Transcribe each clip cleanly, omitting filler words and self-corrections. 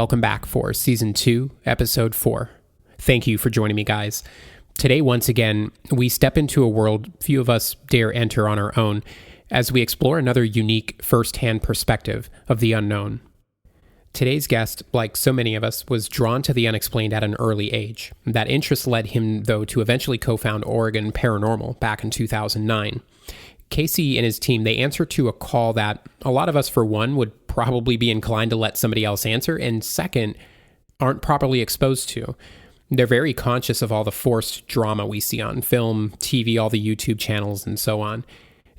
Welcome back for Season 2, Episode 4. Thank you for joining me, guys. Today, once again, we step into a world few of us dare enter on our own as we explore another unique first-hand perspective of the unknown. Today's guest, like so many of us, was drawn to the unexplained at an early age. That interest led him, though, to eventually co-found Oregon Paranormal back in 2009. Casey and his team, they answer to a call that a lot of us, for one, would probably be inclined to let somebody else answer, and second, aren't properly exposed to. They're very conscious of all the forced drama we see on film, TV, all the YouTube channels, and so on.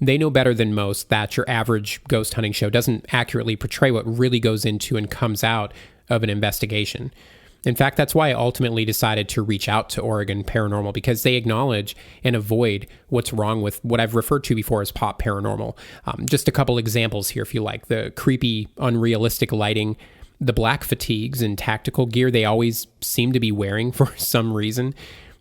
They know better than most that your average ghost hunting show doesn't accurately portray what really goes into and comes out of an investigation. In fact, that's why I ultimately decided to reach out to Oregon Paranormal, because they acknowledge and avoid what's wrong with what I've referred to before as pop paranormal. Just a couple examples here, if you like. The creepy, unrealistic lighting, the black fatigues and tactical gear they always seem to be wearing for some reason,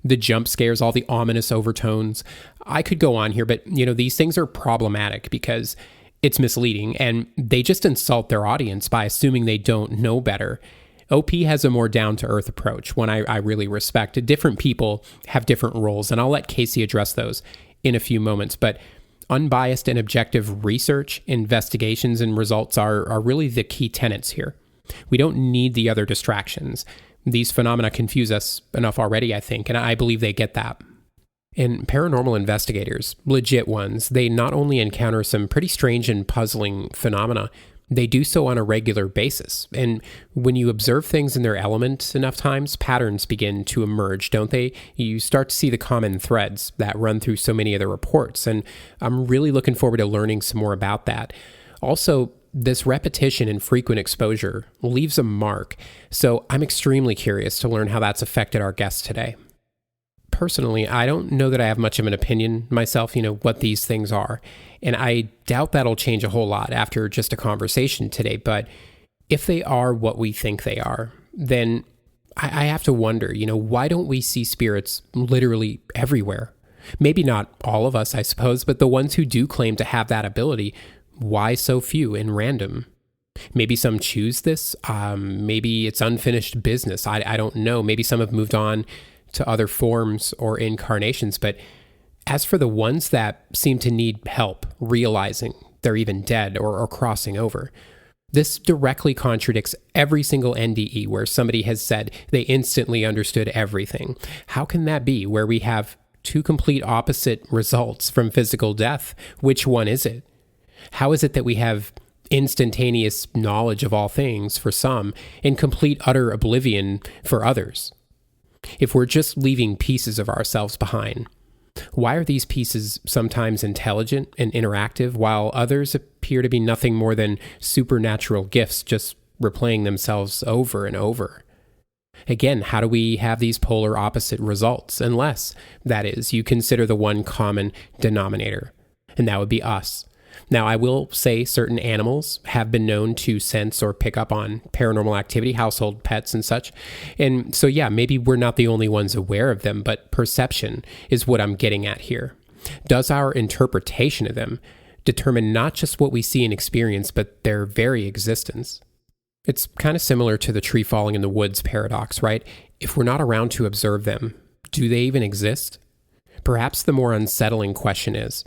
the jump scares, all the ominous overtones. I could go on here, but these things are problematic because it's misleading and they just insult their audience by assuming they don't know better. OP has a more down-to-earth approach, one I really respect. Different people have different roles, and I'll let Casey address those in a few moments. But unbiased and objective research, investigations, and results are really the key tenets here. We don't need the other distractions. These phenomena confuse us enough already, I think, and I believe they get that. And paranormal investigators, legit ones, they not only encounter some pretty strange and puzzling phenomena, they do so on a regular basis. And when you observe things in their element enough times, patterns begin to emerge, don't they? You start to see the common threads that run through so many of the reports. And I'm really looking forward to learning some more about that. Also, this repetition and frequent exposure leaves a mark. So I'm extremely curious to learn how that's affected our guest today. Personally, I don't know that I have much of an opinion myself, what these things are. And I doubt that'll change a whole lot after just a conversation today. But if they are what we think they are, then I have to wonder, why don't we see spirits literally everywhere? Maybe not all of us, I suppose, but the ones who do claim to have that ability, why so few and random? Maybe some choose this. Maybe it's unfinished business. I don't know. Maybe some have moved on to other forms or incarnations. But as for the ones that seem to need help realizing they're even dead or crossing over, this directly contradicts every single NDE where somebody has said they instantly understood everything. How can that be where we have two complete opposite results from physical death? Which one is it? How is it that we have instantaneous knowledge of all things for some and complete utter oblivion for others? If we're just leaving pieces of ourselves behind, why are these pieces sometimes intelligent and interactive while others appear to be nothing more than supernatural gifts just replaying themselves over and over? Again, how do we have these polar opposite results unless, that is, you consider the one common denominator, and that would be us? Now, I will say certain animals have been known to sense or pick up on paranormal activity, household pets and such. And so, yeah, maybe we're not the only ones aware of them, but perception is what I'm getting at here. Does our interpretation of them determine not just what we see and experience, but their very existence? It's kind of similar to the tree falling in the woods paradox, right? If we're not around to observe them, do they even exist? Perhaps the more unsettling question is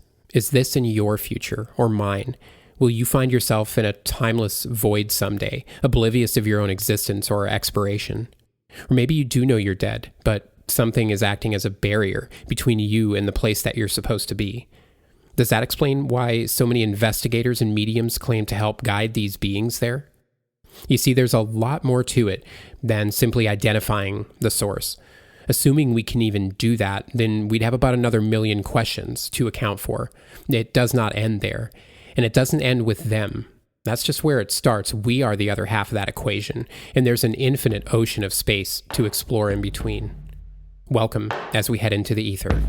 this in your future or mine? Will you find yourself in a timeless void someday, oblivious of your own existence or expiration? Or maybe you do know you're dead, but something is acting as a barrier between you and the place that you're supposed to be. Does that explain why so many investigators and mediums claim to help guide these beings there? You see, there's a lot more to it than simply identifying the source. Assuming we can even do that, then we'd have about another million questions to account for. It does not end there, and it doesn't end with them. That's just where it starts. We are the other half of that equation, and there's an infinite ocean of space to explore in between. Welcome as we head into the ether.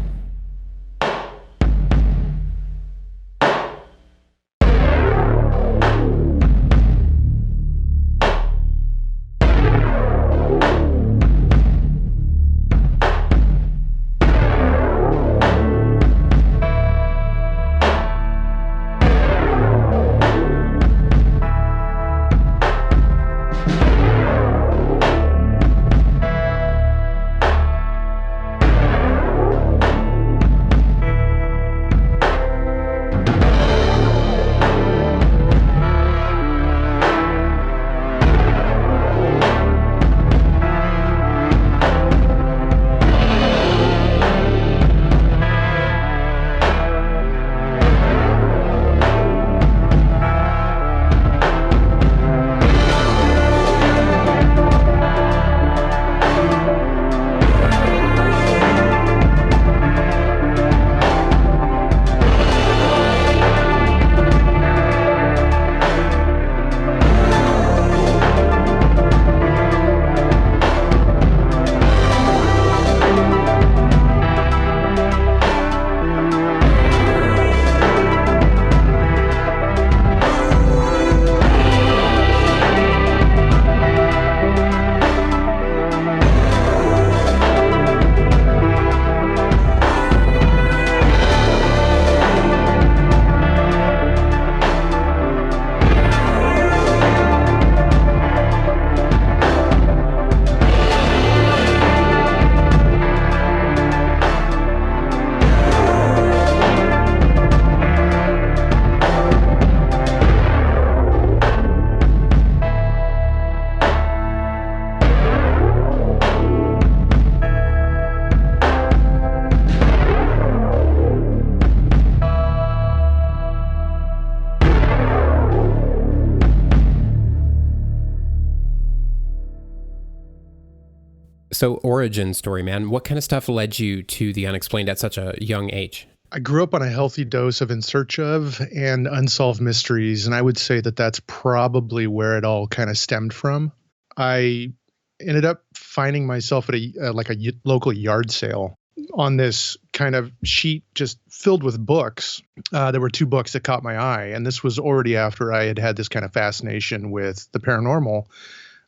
So origin story, man. What kind of stuff led you to the unexplained at such a young age? I grew up on a healthy dose of In Search of and Unsolved Mysteries, and I would say that that's probably where it all kind of stemmed from. I ended up finding myself at a local yard sale on this kind of sheet just filled with books. There were two books that caught my eye, and this was already after I had had this kind of fascination with the paranormal.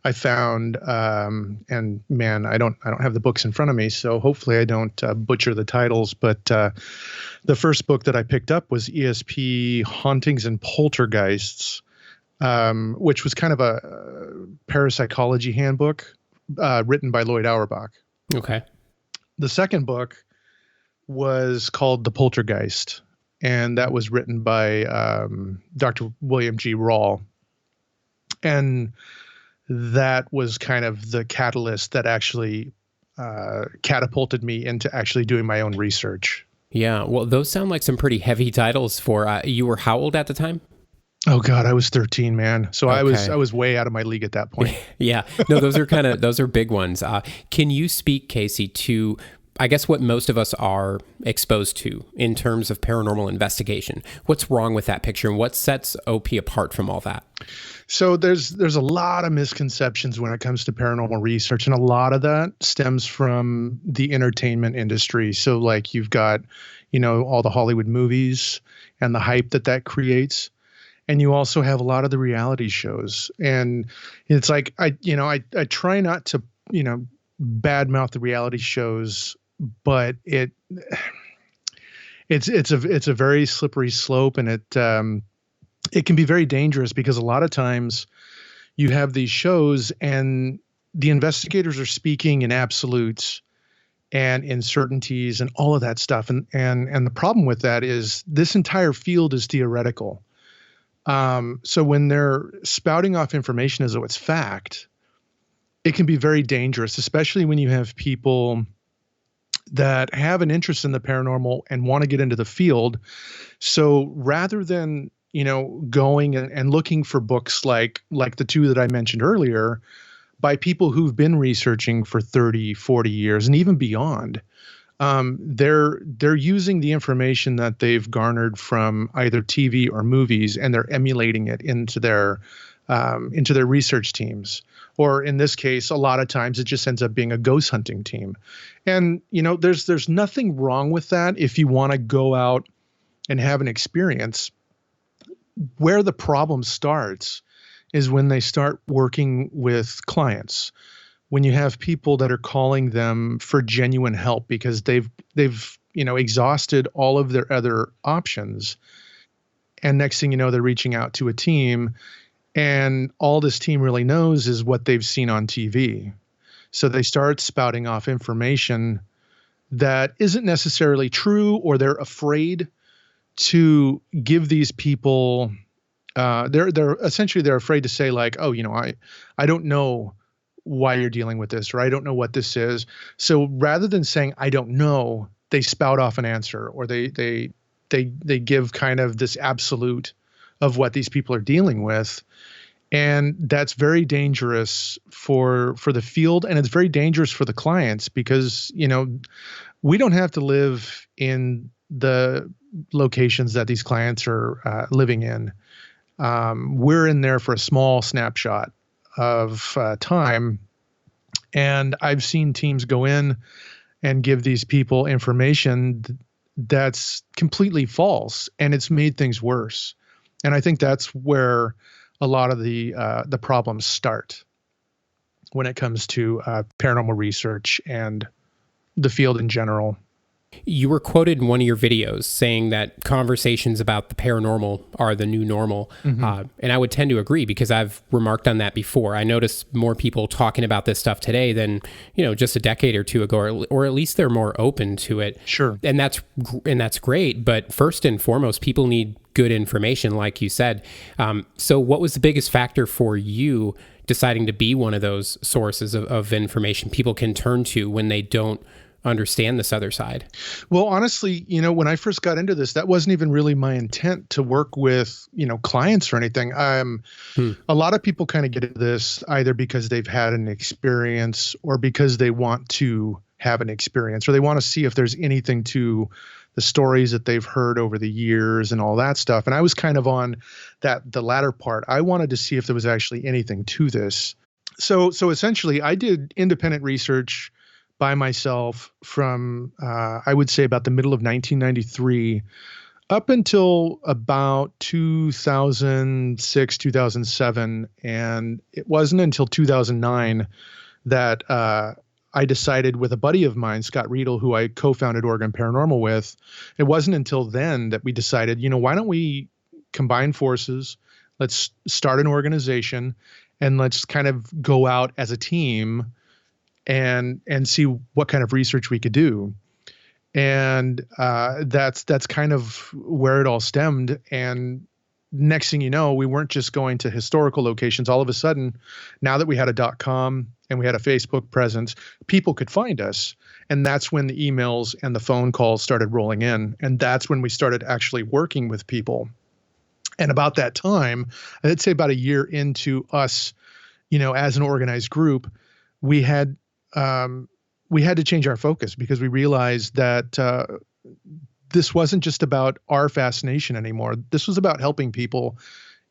I found, and man, I don't have the books in front of me, so hopefully I don't butcher the titles. But the first book that I picked up was ESP Hauntings and Poltergeists, which was kind of a parapsychology handbook written by Lloyd Auerbach. Okay. The second book was called The Poltergeist, and that was written by Dr. William G. Rawle. And that was kind of the catalyst that actually catapulted me into actually doing my own research. Yeah, well, those sound like some pretty heavy titles for, you were how old at the time? Oh God, I was 13, man. So Okay. I was way out of my league at that point. Yeah, no, those are big ones. Can you speak, Casey, to, I guess, what most of us are exposed to in terms of paranormal investigation? What's wrong with that picture, and what sets OP apart from all that? So there's a lot of misconceptions when it comes to paranormal research, and a lot of that stems from the entertainment industry. So like you've got, all the Hollywood movies and the hype that creates. And you also have a lot of the reality shows. And it's like, I try not to, badmouth the reality shows, but it's a very slippery slope, and it can be very dangerous because a lot of times you have these shows and the investigators are speaking in absolutes and in certainties and all of that stuff. And the problem with that is this entire field is theoretical. So when they're spouting off information as though it's fact, it can be very dangerous, especially when you have people that have an interest in the paranormal and want to get into the field. So rather than, going and looking for books like the two that I mentioned earlier by people who've been researching for 30, 40 years and even beyond, they're using the information that they've garnered from either TV or movies, and they're emulating it into their research teams. Or in this case, a lot of times it just ends up being a ghost hunting team. And there's nothing wrong with that if you want to go out and have an experience. Where the problem starts is when they start working with clients. When you have people that are calling them for genuine help because they've exhausted all of their other options, and next thing you know, they're reaching out to a team, and all this team really knows is what they've seen on TV. So they start spouting off information that isn't necessarily true, or they're afraid to give these people. They're afraid to say like, oh, I don't know why you're dealing with this, or I don't know what this is. So rather than saying I don't know, they spout off an answer, or they give kind of this absolute of what these people are dealing with. And that's very dangerous for the field, and it's very dangerous for the clients because, we don't have to live in the locations that these clients are living in. We're in there for a small snapshot of time. And I've seen teams go in and give these people information that's completely false, and it's made things worse. And I think that's where a lot of the problems start when it comes to paranormal research and the field in general. You were quoted in one of your videos saying that conversations about the paranormal are the new normal. Mm-hmm. And I would tend to agree because I've remarked on that before. I notice more people talking about this stuff today than, just a decade or two ago, or at least they're more open to it. Sure. And that's great. But first and foremost, people need good information, like you said. So what was the biggest factor for you deciding to be one of those sources of information people can turn to when they don't understand this other side? Well, honestly, when I first got into this, that wasn't even really my intent to work with, clients or anything. A lot of people kind of get into this either because they've had an experience or because they want to have an experience, or they want to see if there's anything to the stories that they've heard over the years and all that stuff. And I was kind of on the latter part. I wanted to see if there was actually anything to this. So essentially I did independent research by myself from, I would say about the middle of 1993 up until about 2006, 2007. And it wasn't until 2009 that I decided with a buddy of mine, Scott Riedel, who I co-founded Oregon Paranormal with, it wasn't until then that we decided, why don't we combine forces? Let's start an organization and let's kind of go out as a team and see what kind of research we could do. And that's kind of where it all stemmed. And next thing you know, we weren't just going to historical locations. All of a sudden, now that we had a .com and we had a Facebook presence, people could find us. And that's when the emails and the phone calls started rolling in. And that's when we started actually working with people. And about that time, I'd say about a year into us, as an organized group, we had to change our focus because we realized that this wasn't just about our fascination anymore. This was about helping people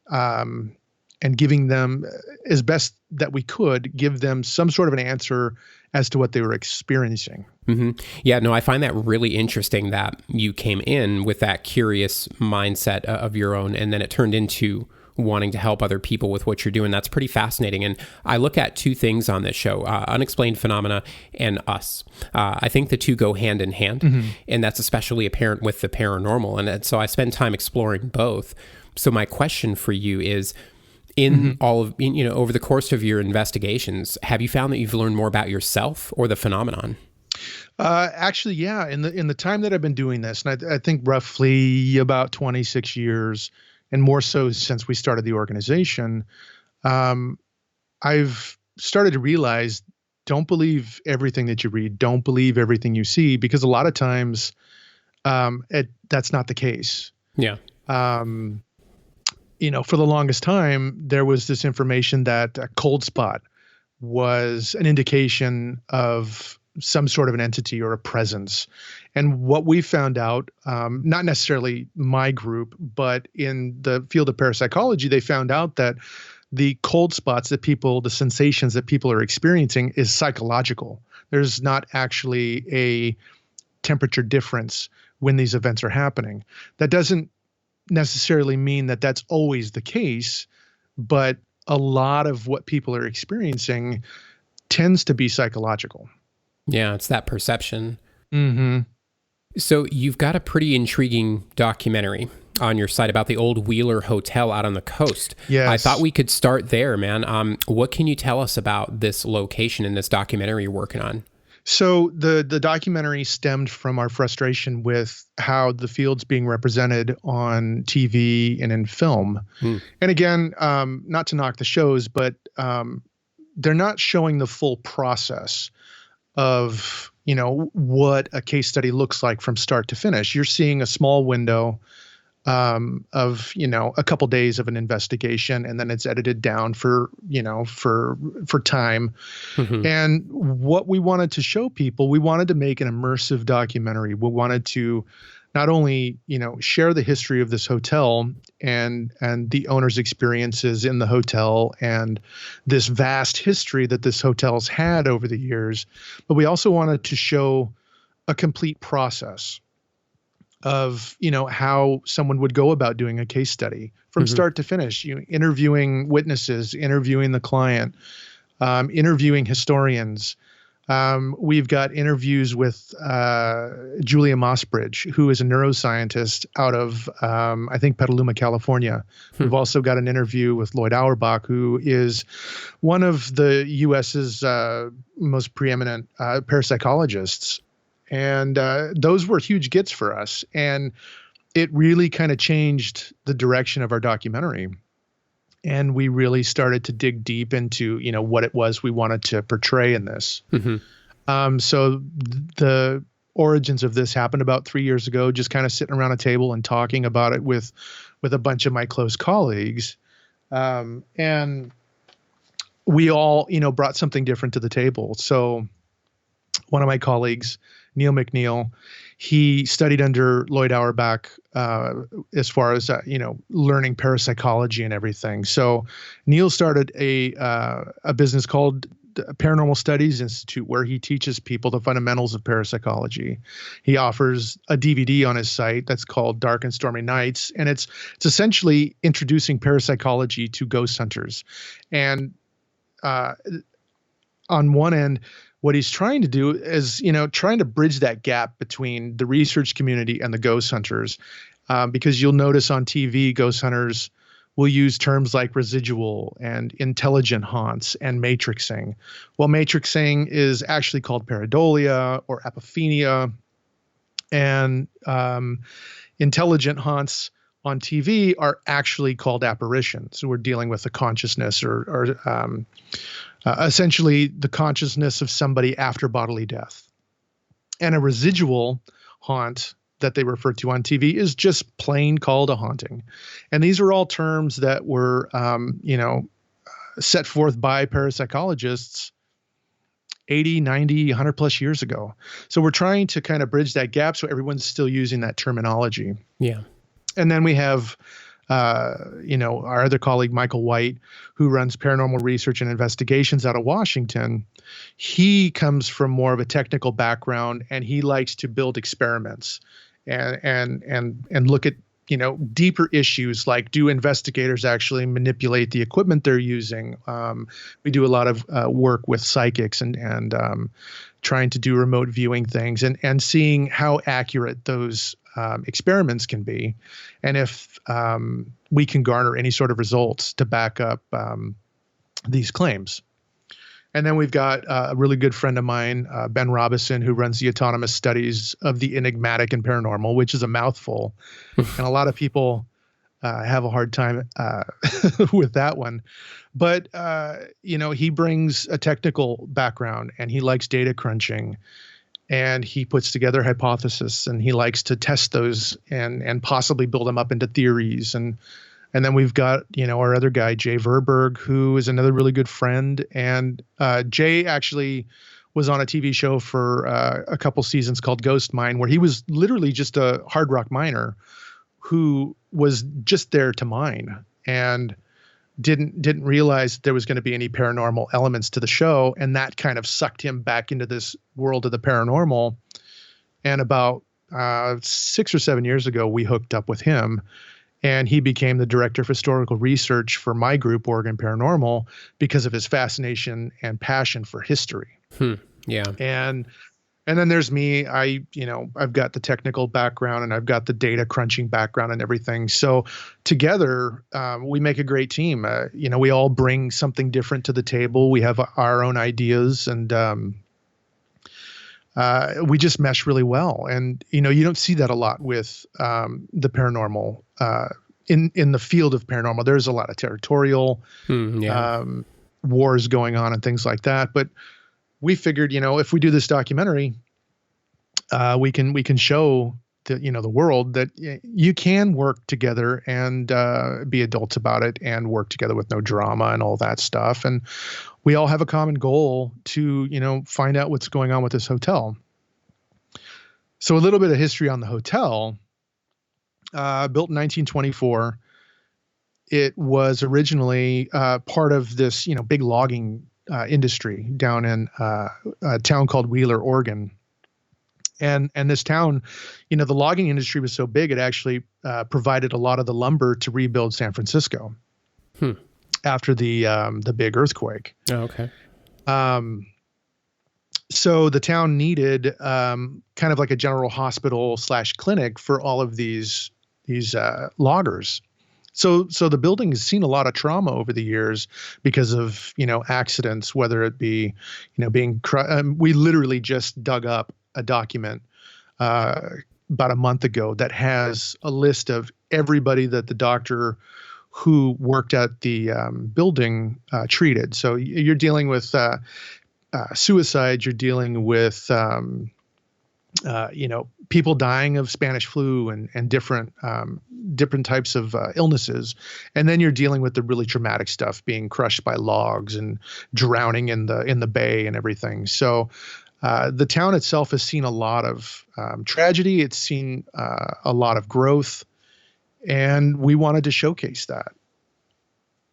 and giving them, as best that we could, give them some sort of an answer as to what they were experiencing. Mm-hmm. Yeah, no, I find that really interesting that you came in with that curious mindset of your own, and then it turned into wanting to help other people with what you're doing. That's pretty fascinating. And I look at two things on this show, unexplained phenomena and us. I think the two go hand in hand, and that's especially apparent with the paranormal. And so I spend time exploring both. So my question for you is, in all of, over the course of your investigations, have you found that you've learned more about yourself or the phenomenon? Actually, yeah. In the time that I've been doing this, and I think roughly about 26 years, and more so since we started the organization, I've started to realize, don't believe everything that you read. Don't believe everything you see, because a lot of times that's not the case. Yeah. For the longest time, there was this information that a cold spot was an indication of some sort of an entity or a presence. And what we found out, not necessarily my group, but in the field of parapsychology, they found out that the cold spots that the sensations that people are experiencing is psychological. There's not actually a temperature difference when these events are happening. That doesn't necessarily mean that that's always the case, but a lot of what people are experiencing tends to be psychological. Yeah, it's that perception. Mm-hmm. So you've got a pretty intriguing documentary on your site about the old Wheeler Hotel out on the coast. Yes. I thought we could start there, man. What can you tell us about this location and this documentary you're working on? So the documentary stemmed from our frustration with how the field's being represented on TV and in film. And again, not to knock the shows, but they're not showing the full process of, what a case study looks like from start to finish. You're seeing a small window of, a couple days of an investigation, and then it's edited down for time. And what we wanted to show people, we wanted to make an immersive documentary. We wanted to not only, share the history of this hotel and the owner's experiences in the hotel and this vast history that this hotel's had over the years, but we also wanted to show a complete process of, how someone would go about doing a case study from start to finish, interviewing witnesses, interviewing the client, interviewing historians. We've got interviews with Julia Mossbridge, who is a neuroscientist out of, I think, Petaluma, California. We've also got an interview with Lloyd Auerbach, who is one of the U.S.'s most preeminent parapsychologists. And those were huge gets for us. And it really kind of changed the direction of our documentary. And we really started to dig deep into, what it was we wanted to portray in this. So the origins of this happened about 3 years ago, just kind of sitting around a table and talking about it with a bunch of my close colleagues. And we all, brought something different to the table. So one of my colleagues, Neil McNeil, he studied under Lloyd Auerbach as far as, learning parapsychology and everything. So Neil started a business called Paranormal Studies Institute, where he teaches people the fundamentals of parapsychology. He offers a DVD on his site that's called Dark and Stormy Nights, and it's essentially introducing parapsychology to ghost hunters. And on one end, what he's trying to do is, trying to bridge that gap between the research community and the ghost hunters, because you'll notice on TV, ghost hunters will use terms like residual and intelligent haunts and matrixing. Well, matrixing is actually called pareidolia or apophenia, and intelligent haunts on TV are actually called apparitions. So we're dealing with the consciousness or essentially the consciousness of somebody after bodily death. And a residual haunt that they refer to on TV is just plain called a haunting. And these are all terms that were, set forth by parapsychologists 80, 90, 100 plus years ago. So we're trying to kind of bridge that gap so everyone's still using that terminology. Yeah. And then we have our other colleague, Michael White, who runs paranormal research and investigations out of Washington. He comes from more of a technical background, and he likes to build experiments and look at, deeper issues like, do investigators actually manipulate the equipment they're using? We do a lot of work with psychics and trying to do remote viewing things and seeing how accurate those experiments can be, and if we can garner any sort of results to back up these claims. And then we've got a really good friend of mine, Ben Robison, who runs the Autonomous Studies of the Enigmatic and Paranormal, which is a mouthful. And a lot of people have a hard time with that one. But, he brings a technical background, and he likes data crunching. And he puts together hypotheses, and he likes to test those and possibly build them up into theories. And then we've got, our other guy, Jay Verberg, who is another really good friend. And Jay actually was on a TV show for a couple seasons called Ghost Mine, where he was literally just a hard rock miner who was just there to mine and didn't realize there was going to be any paranormal elements to the show. And that kind of sucked him back into this world of the paranormal. And about 6 or 7 years ago, we hooked up with him, and he became the director of historical research for my group, Oregon Paranormal, because of his fascination and passion for history. Yeah. And then there's me. I've got the technical background, and I've got the data crunching background and everything. So together, we make a great team. We all bring something different to the table. We have our own ideas, and we just mesh really well. And, you don't see that a lot with the paranormal. In the field of paranormal, there's a lot of territorial wars going on and things like that. But we figured, if we do this documentary, we can show the world that you can work together and be adults about it and work together with no drama and all that stuff. And we all have a common goal to, find out what's going on with this hotel. So a little bit of history on the hotel. Built in 1924. It was originally part of this, big logging industry down in a town called Wheeler, Oregon. And this town, the logging industry was so big, it actually provided a lot of the lumber to rebuild San Francisco after the big earthquake. Oh, okay. So the town needed kind of like a general hospital / clinic for all of these loggers. So the building has seen a lot of trauma over the years because of, accidents, whether it be, we literally just dug up a document about a month ago that has a list of everybody that the doctor who worked at the building treated. So you're dealing with suicides. You're dealing with people dying of Spanish flu and different types of illnesses, and then you're dealing with the really traumatic stuff, being crushed by logs and drowning in the bay and everything. So the town itself has seen a lot of tragedy. It's seen a lot of growth, and we wanted to showcase that.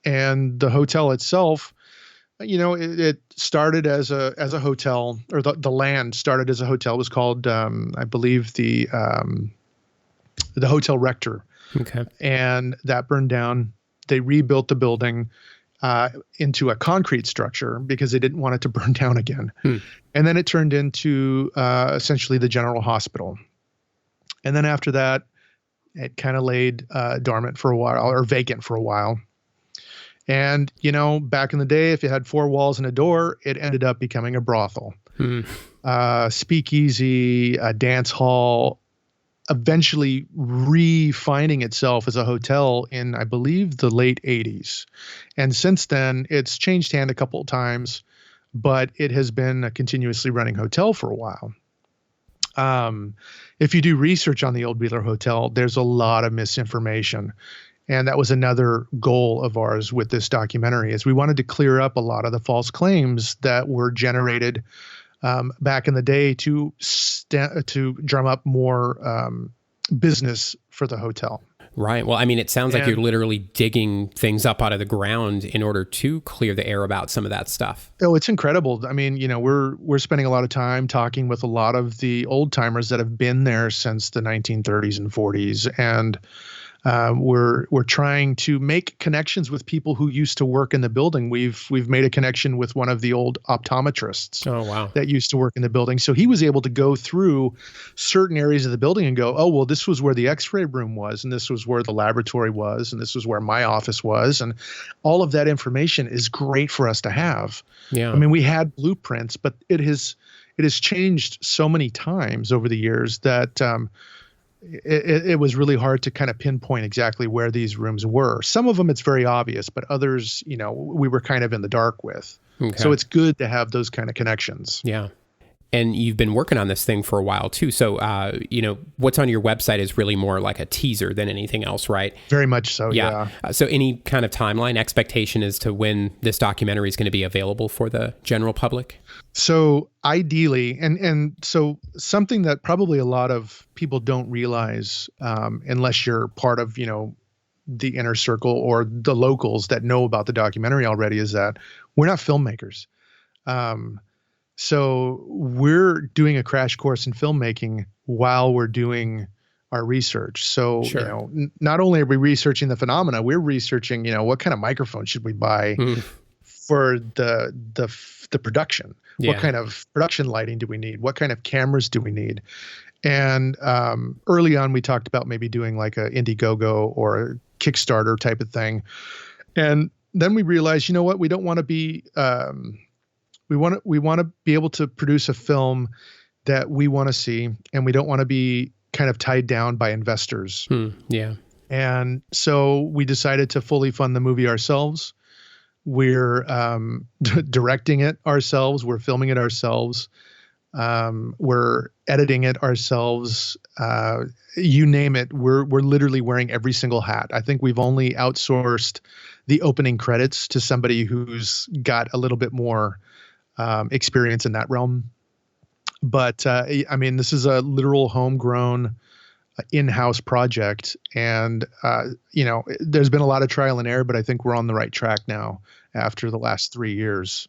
And the hotel itself, it started as a hotel, or the land started as a hotel. It was called, I believe, the Hotel Rector. Okay. And that burned down. They rebuilt the building into a concrete structure because they didn't want it to burn down again. And then it turned into essentially the general hospital. And then after that, it kind of laid dormant for a while, or vacant for a while. And, back in the day, if you had 4 walls and a door, it ended up becoming a brothel, speakeasy, a dance hall, eventually refining itself as a hotel in, I believe, the late 80s. And since then, it's changed hand a couple of times, but it has been a continuously running hotel for a while. If you do research on the old Wheeler Hotel, there's a lot of misinformation. And that was another goal of ours with this documentary, is we wanted to clear up a lot of the false claims that were generated back in the day to drum up more business for the hotel. Right. Well, I mean, it sounds like you're literally digging things up out of the ground in order to clear the air about some of that stuff. Oh, it's incredible. I mean, we're spending a lot of time talking with a lot of the old timers that have been there since the 1930s and 40s, and we're trying to make connections with people who used to work in the building. We've made a connection with one of the old optometrists. Oh, wow. That used to work in the building. So he was able to go through certain areas of the building and go, oh, well, this was where the x-ray room was, and this was where the laboratory was, and this was where my office was. And all of that information is great for us to have. Yeah. I mean, we had blueprints, but it has changed so many times over the years that it was really hard to kind of pinpoint exactly where these rooms were. Some of them it's very obvious, but others, we were kind of in the dark with. Okay. So it's good to have those kind of connections. Yeah. And you've been working on this thing for a while too. So, what's on your website is really more like a teaser than anything else, right? Very much so. Yeah. So any kind of timeline expectation as to when this documentary is going to be available for the general public? So ideally, and so something that probably a lot of people don't realize, unless you're part of, the inner circle or the locals that know about the documentary already, is that we're not filmmakers. So we're doing a crash course in filmmaking while we're doing our research. So, sure. Not only are we researching the phenomena, we're researching, what kind of microphone should we buy for the production? Yeah. What kind of production lighting do we need? What kind of cameras do we need? And early on, we talked about maybe doing like a Indiegogo or a Kickstarter type of thing. And then we realized, what, we don't want to be we want to be able to produce a film that we want to see, and we don't want to be kind of tied down by investors. Yeah. And so we decided to fully fund the movie ourselves. We're directing it ourselves. We're filming it ourselves. We're editing it ourselves. You name it. We're literally wearing every single hat. I think we've only outsourced the opening credits to somebody who's got a little bit more experience in that realm. But I mean, this is a literal homegrown in-house project, and there's been a lot of trial and error, but I think we're on the right track now after the last 3 years,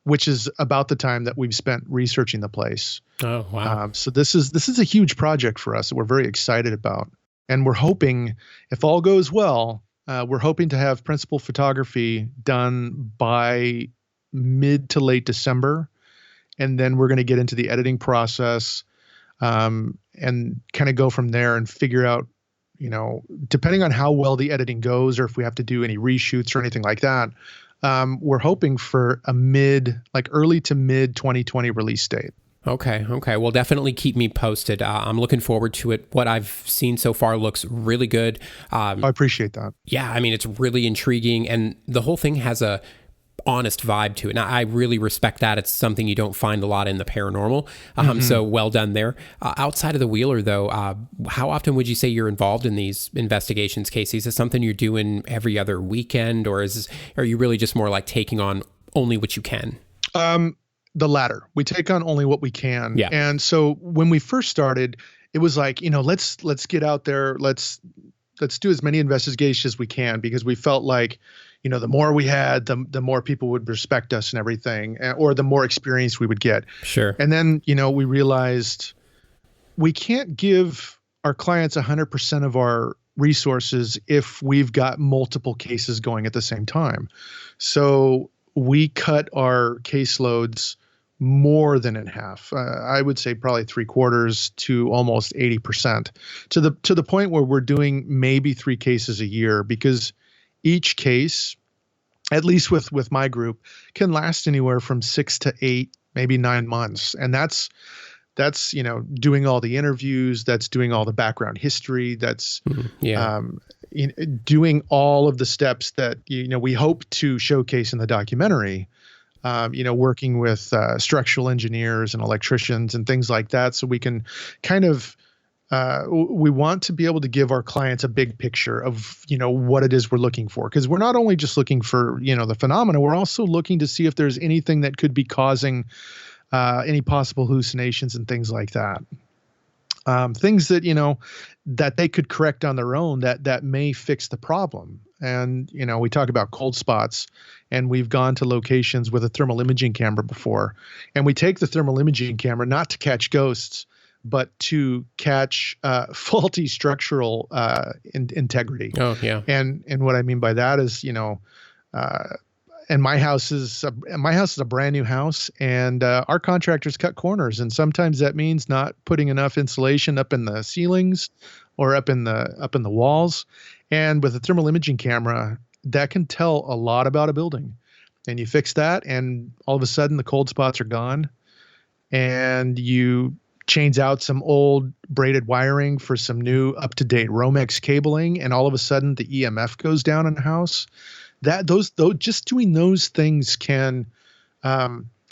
which is about the time that we've spent researching the place. Oh, wow. So this is a huge project for us that we're very excited about, and we're hoping, if all goes well, we're hoping to have principal photography done by mid to late December, and then we're going to get into the editing process and kind of go from there and figure out, depending on how well the editing goes, or if we have to do any reshoots or anything like that, we're hoping for a early to mid 2020 release date. Okay. Well, definitely keep me posted. I'm looking forward to it. What I've seen so far looks really good. I appreciate that. Yeah, I mean, it's really intriguing, and the whole thing has a honest vibe to it. And I really respect that. It's something you don't find a lot in the paranormal. So well done there. Outside of the Wheeler, though, how often would you say you're involved in these investigations, Casey? Is this something you're doing every other weekend, or are you really just more like taking on only what you can? The latter. We take on only what we can. Yeah. And so when we first started, it was like, let's get out there. Let's do as many investigations as we can, because we felt like, the more we had, the more people would respect us and everything, or the more experience we would get. Sure. And then, we realized we can't give our clients 100% of our resources if we've got multiple cases going at the same time. So we cut our caseloads more than in half. I would say probably 3/4 to almost 80%, to the point where we're doing maybe 3 cases a year, because each case, at least with my group, can last anywhere from 6 to 8, maybe 9 months. And that's doing all the interviews, that's doing all the background history, that's doing all of the steps that we hope to showcase in the documentary. Working with structural engineers and electricians and things like that, so we can kind of we want to be able to give our clients a big picture of what it is we're looking for, because we're not only just looking for the phenomena, we're also looking to see if there's anything that could be causing any possible hallucinations and things like that. Things that that they could correct on their own that may fix the problem. And we talk about cold spots, and we've gone to locations with a thermal imaging camera before, and we take the thermal imaging camera not to catch ghosts, but to catch faulty structural integrity. Oh yeah. And what I mean by that is and my house is a brand new house, and our contractors cut corners, and sometimes that means not putting enough insulation up in the ceilings or up in the walls. And with a thermal imaging camera, that can tell a lot about a building. And you fix that, and all of a sudden the cold spots are gone, and you change out some old braided wiring for some new up-to-date Romex cabling, and all of a sudden the EMF goes down in the house. Just doing those things can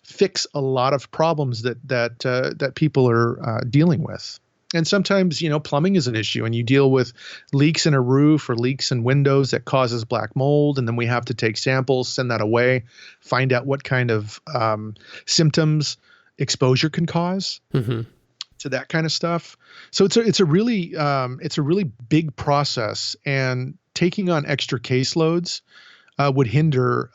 fix a lot of problems that people are dealing with. And sometimes, plumbing is an issue, and you deal with leaks in a roof or leaks in windows that causes black mold. And then we have to take samples, send that away, find out what kind of symptoms exposure can cause to that kind of stuff. So it's a really big process, and taking on extra caseloads would hinder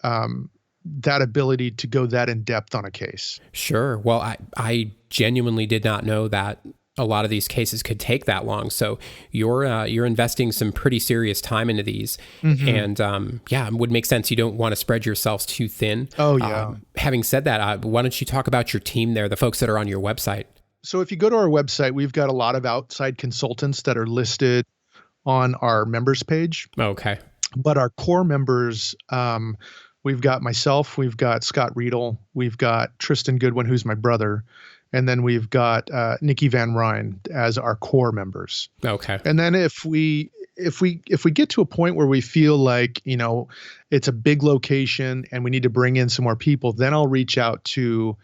that ability to go that in depth on a case. Sure. Well, I genuinely did not know that a lot of these cases could take that long. So you're investing some pretty serious time into these, and it would make sense. You don't want to spread yourselves too thin. Oh yeah. Having said that, why don't you talk about your team there, the folks that are on your website? So if you go to our website, we've got a lot of outside consultants that are listed on our members page. Okay. But our core members, we've got myself, we've got Scott Riedel, we've got Tristan Goodwin, who's my brother, and then we've got Nikki Van Ryn as our core members. Okay. And then if we get to a point where we feel like it's a big location and we need to bring in some more people, then I'll reach out to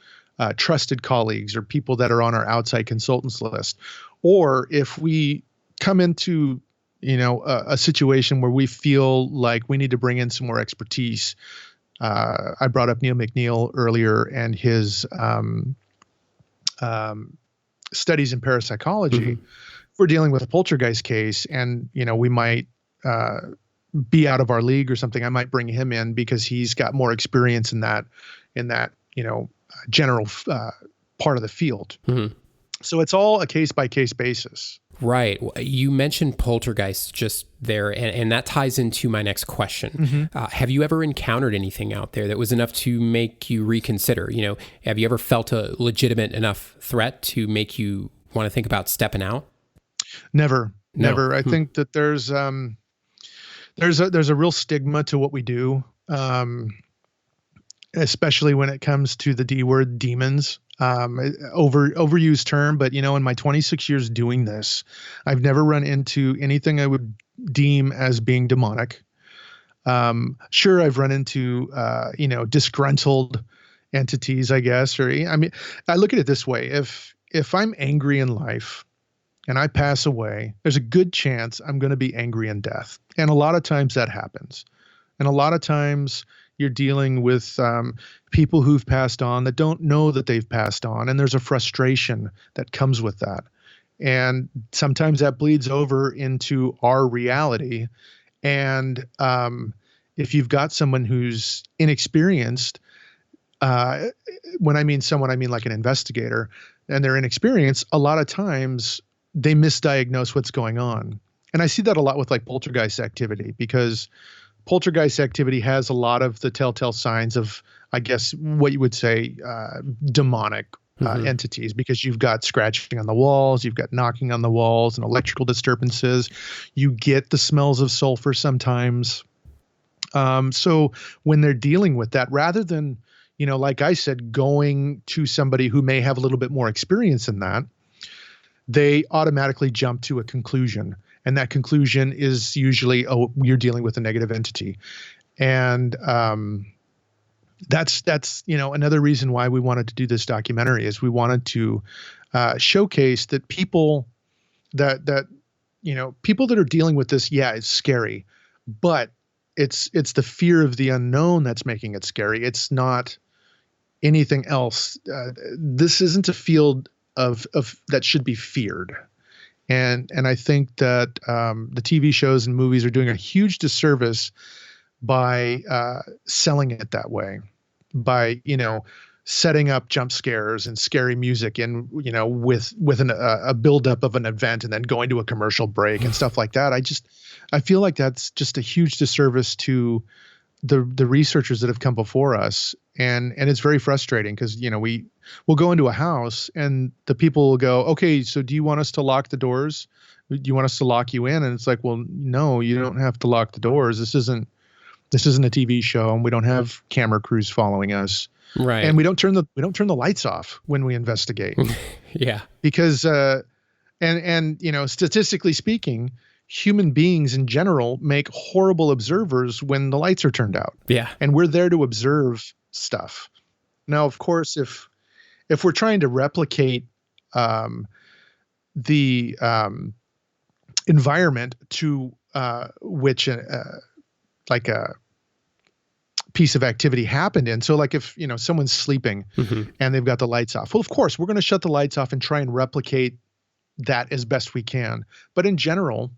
trusted colleagues or people that are on our outside consultants list. Or if we come into a situation where we feel like we need to bring in some more expertise. I brought up Neil McNeil earlier and his studies in parapsychology. If we're dealing with a poltergeist case, and we might be out of our league or something, I might bring him in because he's got more experience in that general part of the field. So it's all a case-by-case basis. Right. You mentioned poltergeists just there, and that ties into my next question. Have you ever encountered anything out there that was enough to make you reconsider? Have you ever felt a legitimate enough threat to make you want to think about stepping out? Never. I think that there's a real stigma to what we do, especially when it comes to the D word, demons. Overused term, but in my 26 years doing this, I've never run into anything I would deem as being demonic. Sure, I've run into, disgruntled entities, I guess, or I mean, I look at it this way. If I'm angry in life and I pass away, there's a good chance I'm going to be angry in death. And a lot of times that happens. And a lot of times you're dealing with people who've passed on that don't know that they've passed on. And there's a frustration that comes with that. And sometimes that bleeds over into our reality. And if you've got someone who's inexperienced, when I mean someone, I mean like an investigator, and they're inexperienced, a lot of times they misdiagnose what's going on. And I see that a lot with like poltergeist activity, because poltergeist activity has a lot of the telltale signs of, I guess, what you would say, demonic entities, because you've got scratching on the walls, you've got knocking on the walls and electrical disturbances. You get the smells of sulfur sometimes. So when they're dealing with that, rather than, like I said, going to somebody who may have a little bit more experience in that, they automatically jump to a conclusion. And that conclusion is usually, oh, you're dealing with a negative entity. And that's another reason why we wanted to do this documentary, is we wanted to showcase that people that people that are dealing with this, yeah, it's scary, but it's the fear of the unknown that's making it scary. It's not anything else. This isn't a field of that should be feared. And I think that the TV shows and movies are doing a huge disservice by selling it that way, by setting up jump scares and scary music, and with a buildup of an event, and then going to a commercial break and stuff like that. I feel like that's just a huge disservice to the researchers that have come before us, and it's very frustrating, because we'll go into a house and the people will go, okay, so do you want us to lock the doors? Do you want us to lock you in? And it's like, well, no, you don't have to lock the doors. This isn't a TV show, and we don't have camera crews following us. Right. And we don't turn the lights off when we investigate. Yeah. Because statistically speaking, human beings in general make horrible observers when the lights are turned out. Yeah. And we're there to observe stuff. Now, of course, if we're trying to replicate the environment to which like a piece of activity happened in. So like if, someone's sleeping and they've got the lights off, well, of course, we're going to shut the lights off and try and replicate that as best we can. But in general,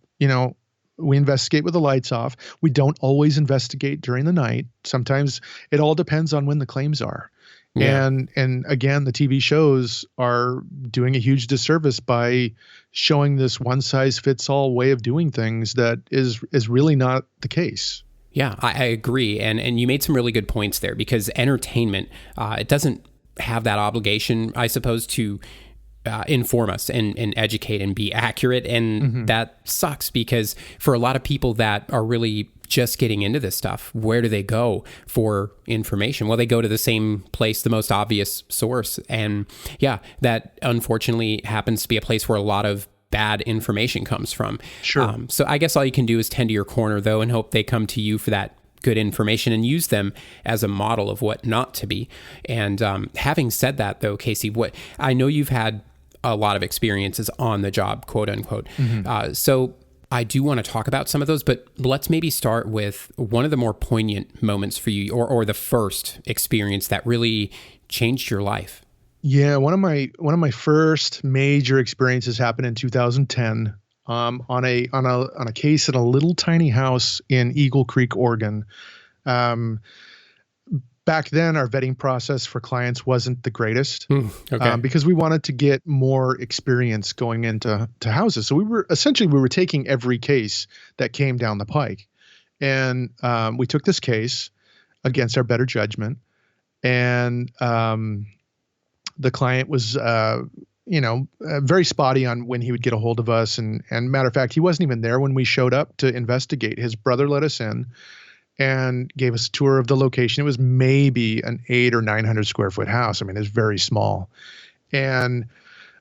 we investigate with the lights off. We don't always investigate during the night. Sometimes it all depends on when the claims are. Yeah. And again, the TV shows are doing a huge disservice by showing this one size fits all way of doing things that is really not the case. Yeah, I agree. And you made some really good points there, because entertainment, it doesn't have that obligation, I suppose, to inform us and educate and be accurate. And that sucks, because for a lot of people that are really just getting into this stuff, where do they go for information? Well, they go to the same place, the most obvious source. And yeah, that unfortunately happens to be a place where a lot of bad information comes from. Sure. So I guess all you can do is tend to your corner, though, and hope they come to you for that good information and use them as a model of what not to be. And having said that, though, Casey, I know you've had a lot of experiences on the job, quote unquote. So I do want to talk about some of those, but let's maybe start with one of the more poignant moments for you, or the first experience that really changed your life. Yeah, one of my first major experiences happened in 2010 on a case in a little tiny house in Eagle Creek, Oregon. Back then, our vetting process for clients wasn't the greatest, because we wanted to get more experience going into houses. So we were taking every case that came down the pike, and we took this case against our better judgment, and the client was very spotty on when he would get a hold of us, and matter of fact, he wasn't even there when we showed up to investigate. His brother let us in and gave us a tour of the location. It was maybe an 800 or 900 square foot house. I mean, it's very small. And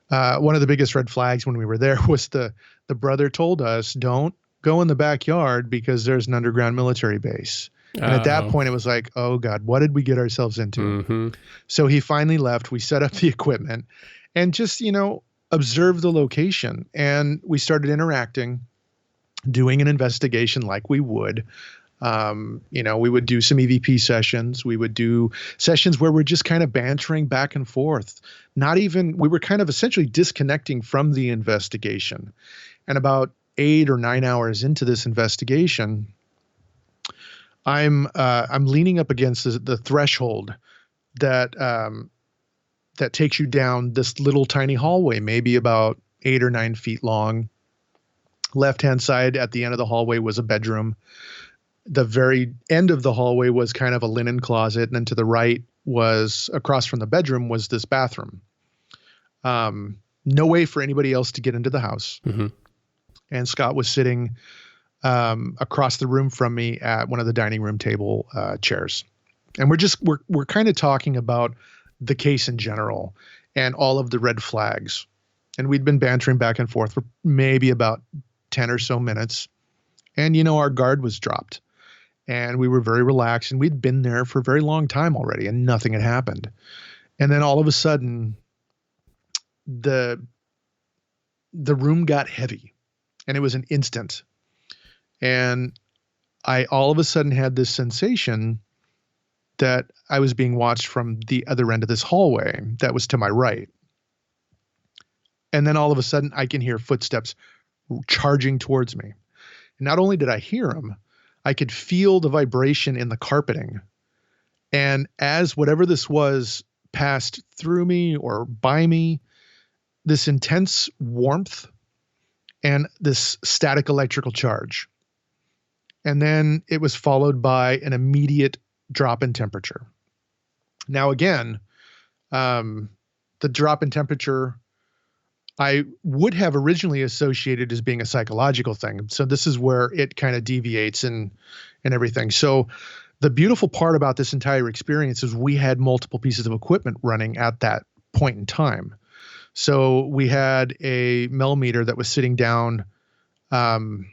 one of the biggest red flags when we were there was the brother told us, don't go in the backyard because there's an underground military base. And at that Oh. point, it was like, oh, God, what did we get ourselves into? Mm-hmm. So he finally left. We set up the equipment and just, observed the location. And we started interacting, doing an investigation like we would. We would do some EVP sessions. We would do sessions where we're just kind of bantering back and forth. We were kind of essentially disconnecting from the investigation. And about 8 or 9 hours into this investigation, I'm leaning up against the threshold that takes you down this little tiny hallway, maybe about 8 or 9 feet long. Left-hand side at the end of the hallway was a bedroom. The very end of the hallway was kind of a linen closet. And then to the right was, across from the bedroom, was this bathroom. No way for anybody else to get into the house. Mm-hmm. And Scott was sitting across the room from me at one of the dining room table chairs. And we're kind of talking about the case in general and all of the red flags. And we'd been bantering back and forth for maybe about 10 or so minutes. And, our guard was dropped. And we were very relaxed. And we'd been there for a very long time already. And nothing had happened. And then all of a sudden, the room got heavy. And it was an instant. And I all of a sudden had this sensation that I was being watched from the other end of this hallway that was to my right. And then all of a sudden I can hear footsteps charging towards me. And not only did I hear them, I could feel the vibration in the carpeting. And as whatever this was passed through me or by me, this intense warmth and this static electrical charge. And then it was followed by an immediate drop in temperature. Now, again, the drop in temperature I would have originally associated as being a psychological thing. So this is where it kind of deviates and everything. So the beautiful part about this entire experience is we had multiple pieces of equipment running at that point in time. So we had a millimeter that was sitting down on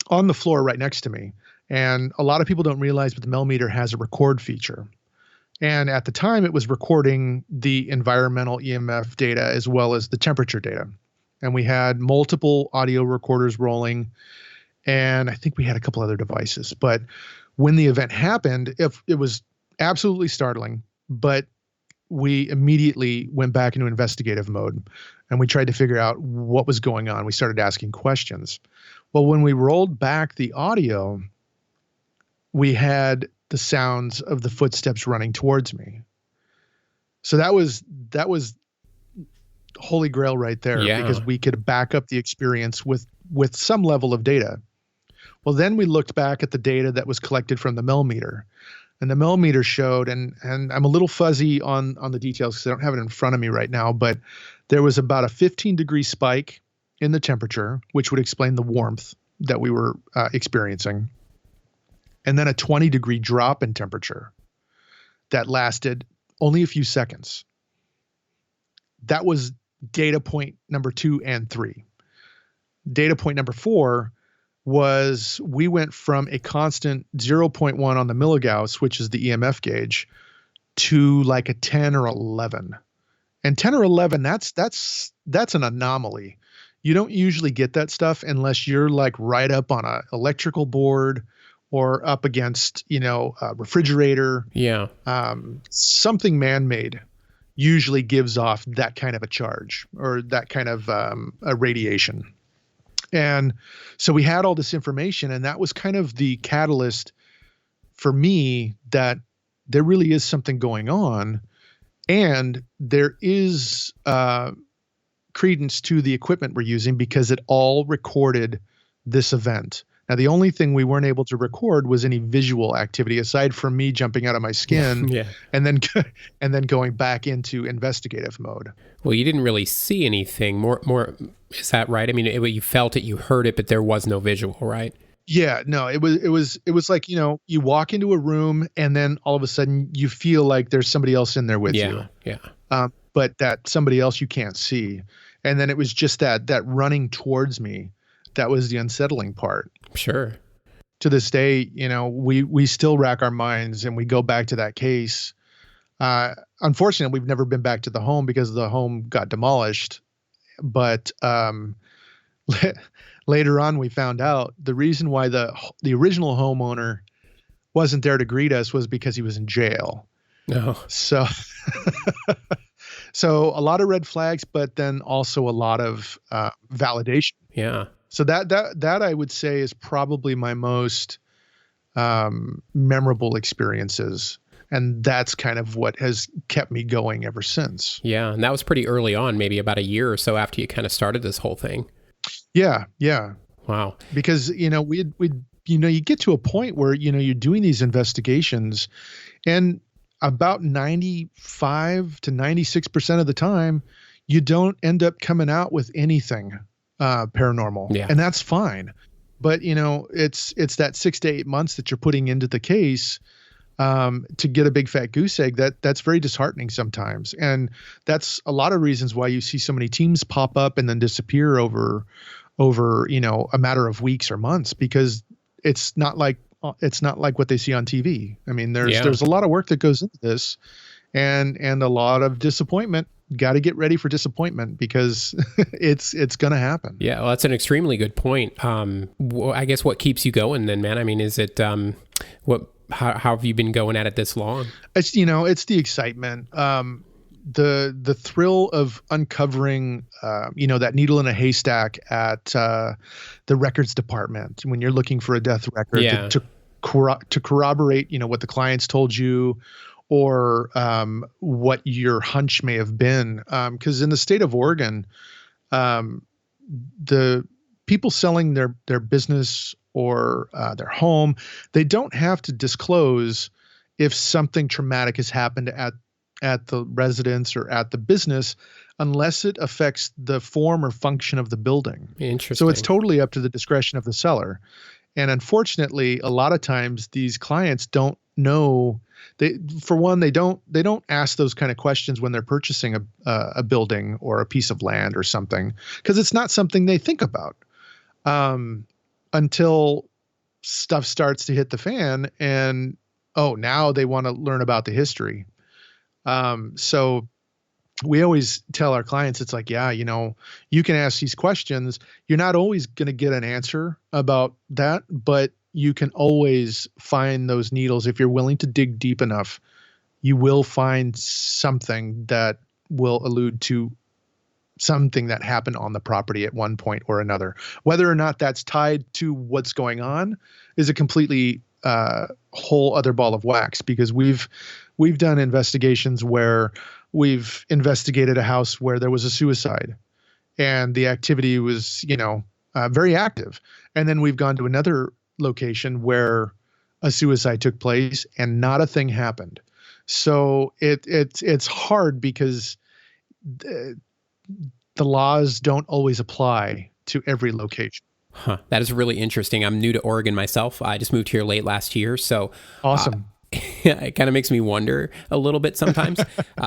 the floor right next to me. And a lot of people don't realize, but the millimeter has a record feature. And at the time, it was recording the environmental EMF data as well as the temperature data. And we had multiple audio recorders rolling. And I think we had a couple other devices. But when the event happened, it was absolutely startling. But we immediately went back into investigative mode. And we tried to figure out what was going on. We started asking questions. Well, when we rolled back the audio, we had the sounds of the footsteps running towards me. So that was holy grail right there, because we could back up the experience with some level of data. Well, then we looked back at the data that was collected from the millimeter, and the millimeter showed, and I'm a little fuzzy on the details because I don't have it in front of me right now, but there was about a 15-degree spike in the temperature, which would explain the warmth that we were experiencing. And then a 20-degree drop in temperature that lasted only a few seconds. That was data point number 2 and 3. Data point number 4 was we went from a constant 0.1 on the milligauss, which is the EMF gauge, to like a 10 or 11. And 10 or 11, that's an anomaly. You don't usually get that stuff unless you're like right up on a electrical board or up against, a refrigerator. Yeah. Something man-made usually gives off that kind of a charge or that kind of a radiation. And so we had all this information, and that was kind of the catalyst for me that there really is something going on, and there is credence to the equipment we're using because it all recorded this event. Now, the only thing we weren't able to record was any visual activity aside from me jumping out of my skin and then going back into investigative mode. Well, you didn't really see anything. More, is that right? I mean, you felt it, you heard it, but there was no visual, right? Yeah, no, it was like, you walk into a room and then all of a sudden you feel like there's somebody else in there with you. Yeah. But that somebody else you can't see. And then it was just that running towards me. that was the unsettling part. Sure. To this day, we still rack our minds and we go back to that case. Unfortunately, we've never been back to the home because the home got demolished. But later on, we found out the reason why the original homeowner wasn't there to greet us was because he was in jail. No. So, so a lot of red flags, but then also a lot of validation. Yeah. So that I would say is probably my most memorable experiences. And that's kind of what has kept me going ever since. Yeah. And that was pretty early on, maybe about a year or so after you kind of started this whole thing. Yeah. Yeah. Wow. Because, you get to a point where, you're doing these investigations and about 95 to 96% of the time, you don't end up coming out with anything paranormal. Yeah. And that's fine. But, it's that 6 to 8 months that you're putting into the case to get a big fat goose egg. That's very disheartening sometimes. And that's a lot of reasons why you see so many teams pop up and then disappear over a matter of weeks or months, because it's not like what they see on TV. I mean, there's a lot of work that goes into this and a lot of disappointment. Got to get ready for disappointment because it's going to happen. Yeah. Well, that's an extremely good point. I guess what keeps you going then, man? I mean, is it, how have you been going at it this long? It's, it's the excitement. The thrill of uncovering, that needle in a haystack at the records department when you're looking for a death record to corroborate, what the clients told you or what your hunch may have been. Because in the state of Oregon, the people selling their business or their home, they don't have to disclose if something traumatic has happened at the residence or at the business unless it affects the form or function of the building. Interesting. So it's totally up to the discretion of the seller. And unfortunately, a lot of times these clients don't know. They don't ask those kind of questions when they're purchasing a building or a piece of land or something, because it's not something they think about until stuff starts to hit the fan and, now they want to learn about the history. So we always tell our clients, it's like, you can ask these questions. You're not always going to get an answer about that, but you can always find those needles. If you're willing to dig deep enough, you will find something that will allude to something that happened on the property at one point or another. Whether or not that's tied to what's going on is a completely whole other ball of wax, because we've done investigations where we've investigated a house where there was a suicide and the activity was, very active. And then we've gone to another location where a suicide took place and not a thing happened. So it's hard because the laws don't always apply to every location. Huh. That is really interesting. I'm new to Oregon myself. I just moved here late last year. So awesome. It kind of makes me wonder a little bit sometimes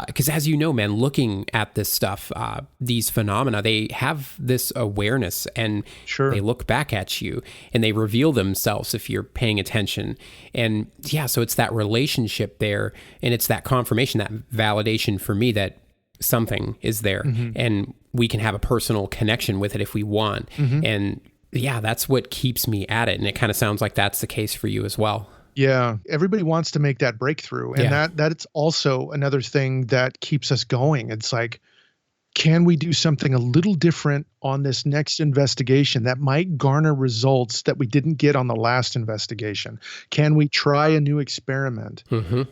because as you know, man, looking at this stuff, these phenomena, they have this awareness and they look back at you and they reveal themselves if you're paying attention. And so it's that relationship there and it's that confirmation, that validation for me that something is there and we can have a personal connection with it if we want. And that's what keeps me at it. And it kind of sounds like that's the case for you as well. Yeah. Everybody wants to make that breakthrough. And that's also another thing that keeps us going. It's like, can we do something a little different on this next investigation that might garner results that we didn't get on the last investigation? Can we try a new experiment? Can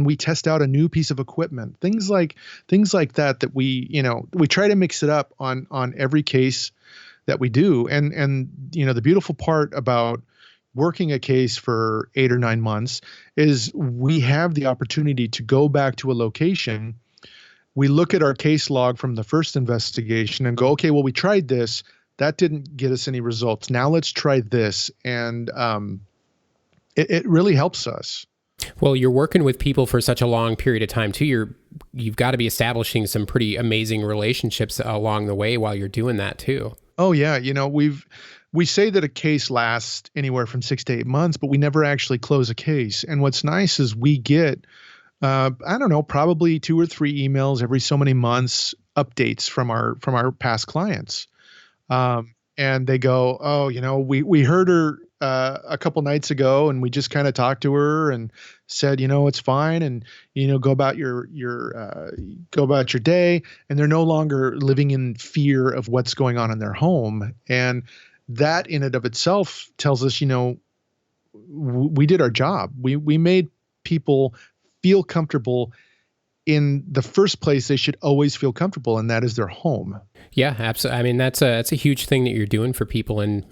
we test out a new piece of equipment? Things like that we try to mix it up on every case that we do. And the beautiful part about working a case for 8 or 9 months is we have the opportunity to go back to a location. We look at our case log from the first investigation and go, okay, well, we tried this. That didn't get us any results. Now let's try this. And it really helps us. Well, you're working with people for such a long period of time too. You've got to be establishing some pretty amazing relationships along the way while you're doing that too. Oh yeah, we say that a case lasts anywhere from 6 to 8 months, but we never actually close a case. And what's nice is we get, I don't know, probably 2 or 3 emails every so many months, updates from our past clients. And they go, oh, we heard her a couple nights ago, and we just kind of talked to her and said, it's fine, and go about go about your day. And they're no longer living in fear of what's going on in their home, and that in and of itself tells us, we did our job. We made people feel comfortable in the first place they should always feel comfortable, and that is their home. Yeah, absolutely. I mean, that's a huge thing that you're doing for people. And,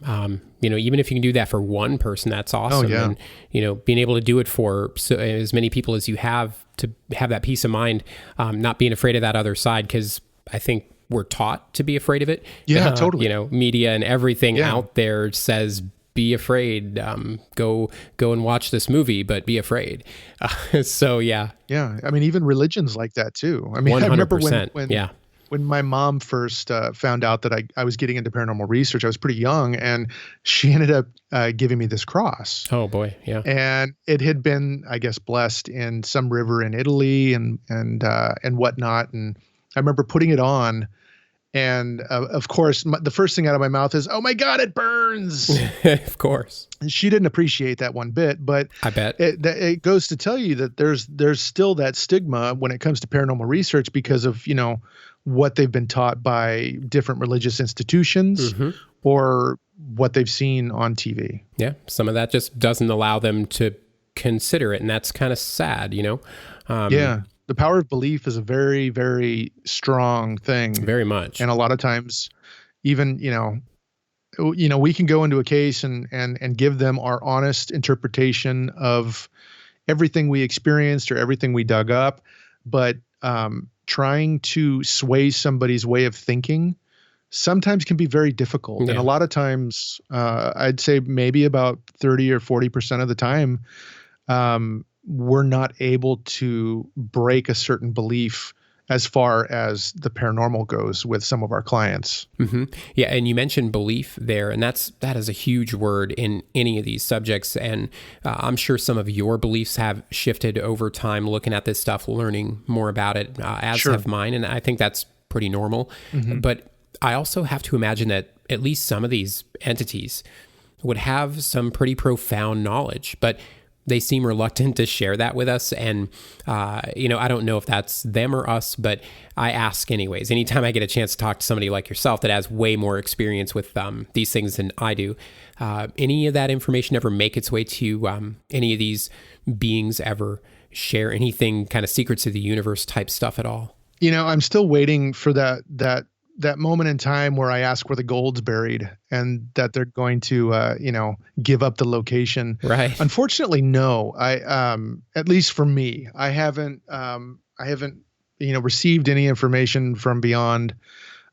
even if you can do that for one person, that's awesome. Oh, yeah. And, being able to do it for as many people as you have, to have that peace of mind, not being afraid of that other side, because I think we're taught to be afraid of it. Yeah, totally. Media and everything out there says, be afraid, go and watch this movie, but be afraid. So yeah. Yeah. I mean, even religions like that too. I mean, 100%. I remember when my mom first found out that I was getting into paranormal research, I was pretty young, and she ended up giving me this cross. Oh boy. Yeah. And it had been, I guess, blessed in some river in Italy and whatnot. And I remember putting it on. And of course, the first thing out of my mouth is, "Oh my God, it burns!" Of course, and she didn't appreciate that one bit. But I bet it goes to tell you that there's still that stigma when it comes to paranormal research because of what they've been taught by different religious institutions or what they've seen on TV. Yeah, some of that just doesn't allow them to consider it, and that's kind of sad. Yeah. The power of belief is a very, very strong thing. Very much. And a lot of times, even, we can go into a case and give them our honest interpretation of everything we experienced or everything we dug up. But trying to sway somebody's way of thinking sometimes can be very difficult. Yeah. And a lot of times, I'd say maybe about 30 or 40% of the time, we're not able to break a certain belief as far as the paranormal goes with some of our clients. Mm-hmm. Yeah, and you mentioned belief there, and that is a huge word in any of these subjects. And I'm sure some of your beliefs have shifted over time, looking at this stuff, learning more about it, as Sure. have mine. And I think that's pretty normal. Mm-hmm. But I also have to imagine that at least some of these entities would have some pretty profound knowledge, but they seem reluctant to share that with us. And, I don't know if that's them or us, but I ask anyways. Anytime I get a chance to talk to somebody like yourself that has way more experience with these things than I do, any of that information ever make its way to any of these beings ever share anything kind of secrets of the universe type stuff at all? I'm still waiting for that moment in time where I ask where the gold's buried and that they're going to, give up the location. Right. Unfortunately, no. At least for me, I haven't, received any information from beyond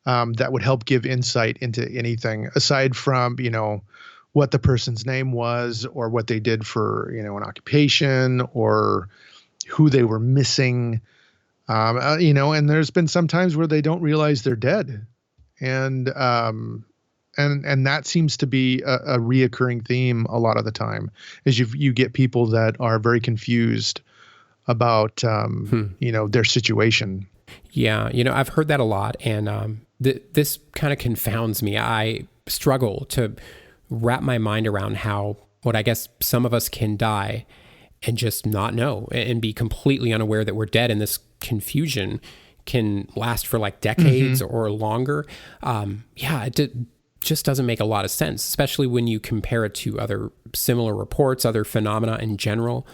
that would help give insight into anything aside from, what the person's name was or what they did for, an occupation or who they were missing. And there's been some times where they don't realize they're dead. And that seems to be a reoccurring theme a lot of the time is you get people that are very confused about, their situation. Yeah. I've heard that a lot, and this kind of confounds me. I struggle to wrap my mind around how, what I guess some of us can die and just not know and be completely unaware that we're dead. And this confusion can last for like decades or longer. It just doesn't make a lot of sense, especially when you compare it to other similar reports, other phenomena in general.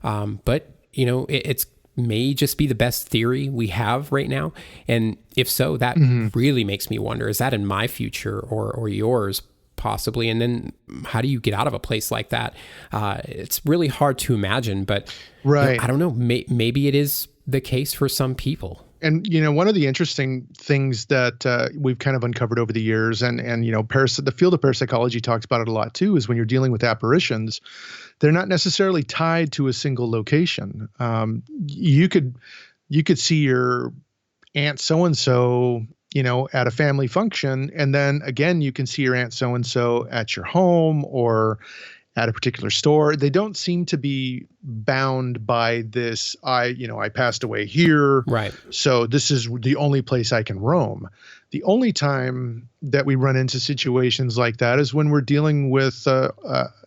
But it's may just be the best theory we have right now. And if so, that really makes me wonder, is that in my future or yours? Possibly. And then how do you get out of a place like that? It's really hard to imagine, but right. I don't know. Maybe it is the case for some people. And, one of the interesting things that we've kind of uncovered over the years and the field of parapsychology talks about it a lot too, is when you're dealing with apparitions, they're not necessarily tied to a single location. You could see your aunt so-and-so, at a family function, and then again you can see your Aunt so and so at your home or at a particular store. They don't seem to be bound by this. I passed away here, Right. so this is the only place I can roam. The only time that we run into situations like that is when we're dealing with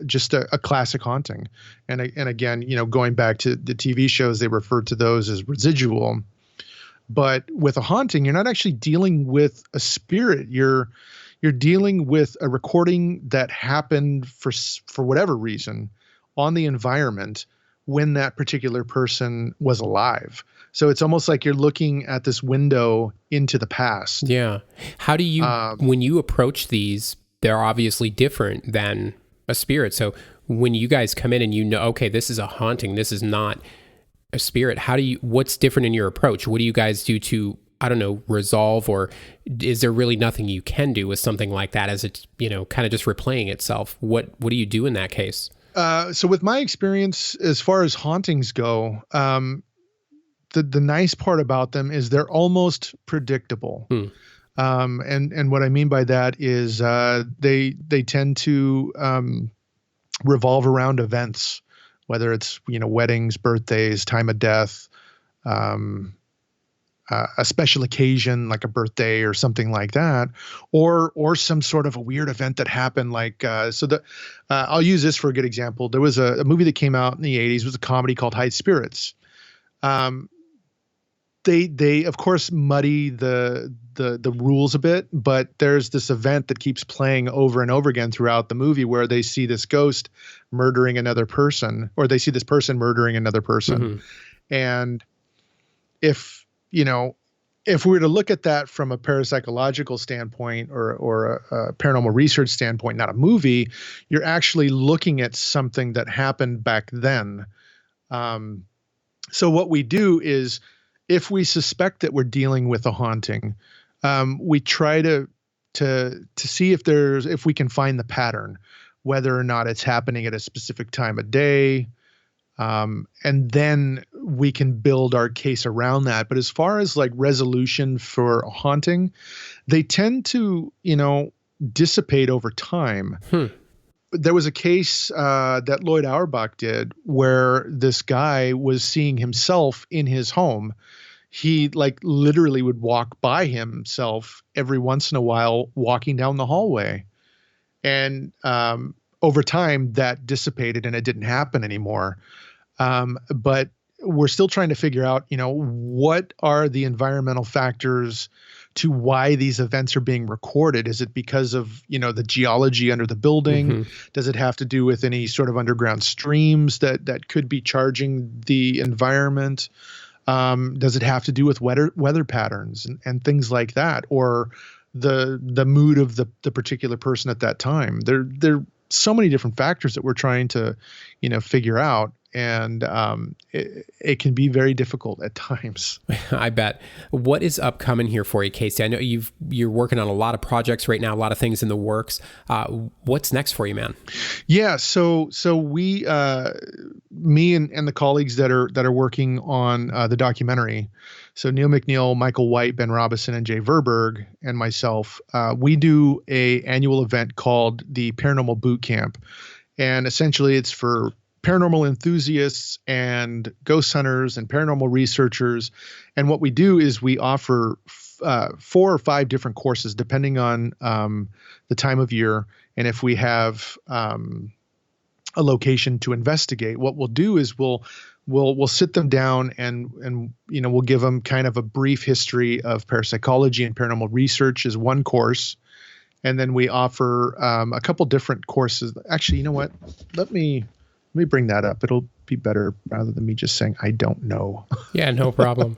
just a classic haunting. And again, going back to the TV shows, they refer to those as residual. But with a haunting, you're not actually dealing with a spirit. You're dealing with a recording that happened for whatever reason on the environment when that particular person was alive. So it's almost like you're looking at this window into the past. Yeah. How do you, when you approach these, they're obviously different than a spirit. So when you guys come in and okay, this is a haunting, this is not a spirit, what's different in your approach? What do you guys do to, I don't know, resolve, or is there really nothing you can do with something like that as it's, kind of just replaying itself? What do you do in that case? So with my experience, as far as hauntings go, the nice part about them is they're almost predictable. And what I mean by that is they tend to revolve around events, whether it's weddings, birthdays, time of death, a special occasion like a birthday or something like that, or some sort of a weird event that happened. I'll use this for a good example. There was a movie that came out in the 80s. It was a comedy called High Spirits. They of course muddy the rules a bit, but there's this event that keeps playing over and over again throughout the movie where they see this ghost murdering another person, or they see this person murdering another person. Mm-hmm. And if we were to look at that from a parapsychological standpoint or a paranormal research standpoint, not a movie, you're actually looking at something that happened back then. So what we do is, if we suspect that we're dealing with a haunting, we try to see if we can find the pattern, whether or not it's happening at a specific time of day. And then we can build our case around that. But as far as like resolution for a haunting, they tend to, dissipate over time. There was a case that Lloyd Auerbach did where this guy was seeing himself in his home. He literally would walk by himself every once in a while, walking down the hallway. And over time that dissipated and it didn't happen anymore. But we're still trying to figure out, what are the environmental factors to why these events are being recorded? Is it because of, the geology under the building? Mm-hmm. Does it have to do with any sort of underground streams that could be charging the environment? Does it have to do with weather patterns and things like that, or the mood of the particular person at that time? There are so many different factors that we're trying to, figure out. And it can be very difficult at times. I bet. What is upcoming here for you, Casey? I know you're working on a lot of projects right now, a lot of things in the works. What's next for you, man? Yeah, so we, me and the colleagues that are working on the documentary, so Neil McNeil, Michael White, Ben Robison, and Jay Verberg, and myself, we do a annual event called the Paranormal Boot Camp, and essentially it's for paranormal enthusiasts and ghost hunters and paranormal researchers. And what we do is we offer 4 or 5 different courses depending on the time of year. And if we have a location to investigate, what we'll do is we'll sit them down and we'll give them kind of a brief history of parapsychology and paranormal research as one course. And then we offer a couple different courses. Actually, you know what? Let me bring that up. It'll be better rather than me just saying, I don't know. Yeah, no problem.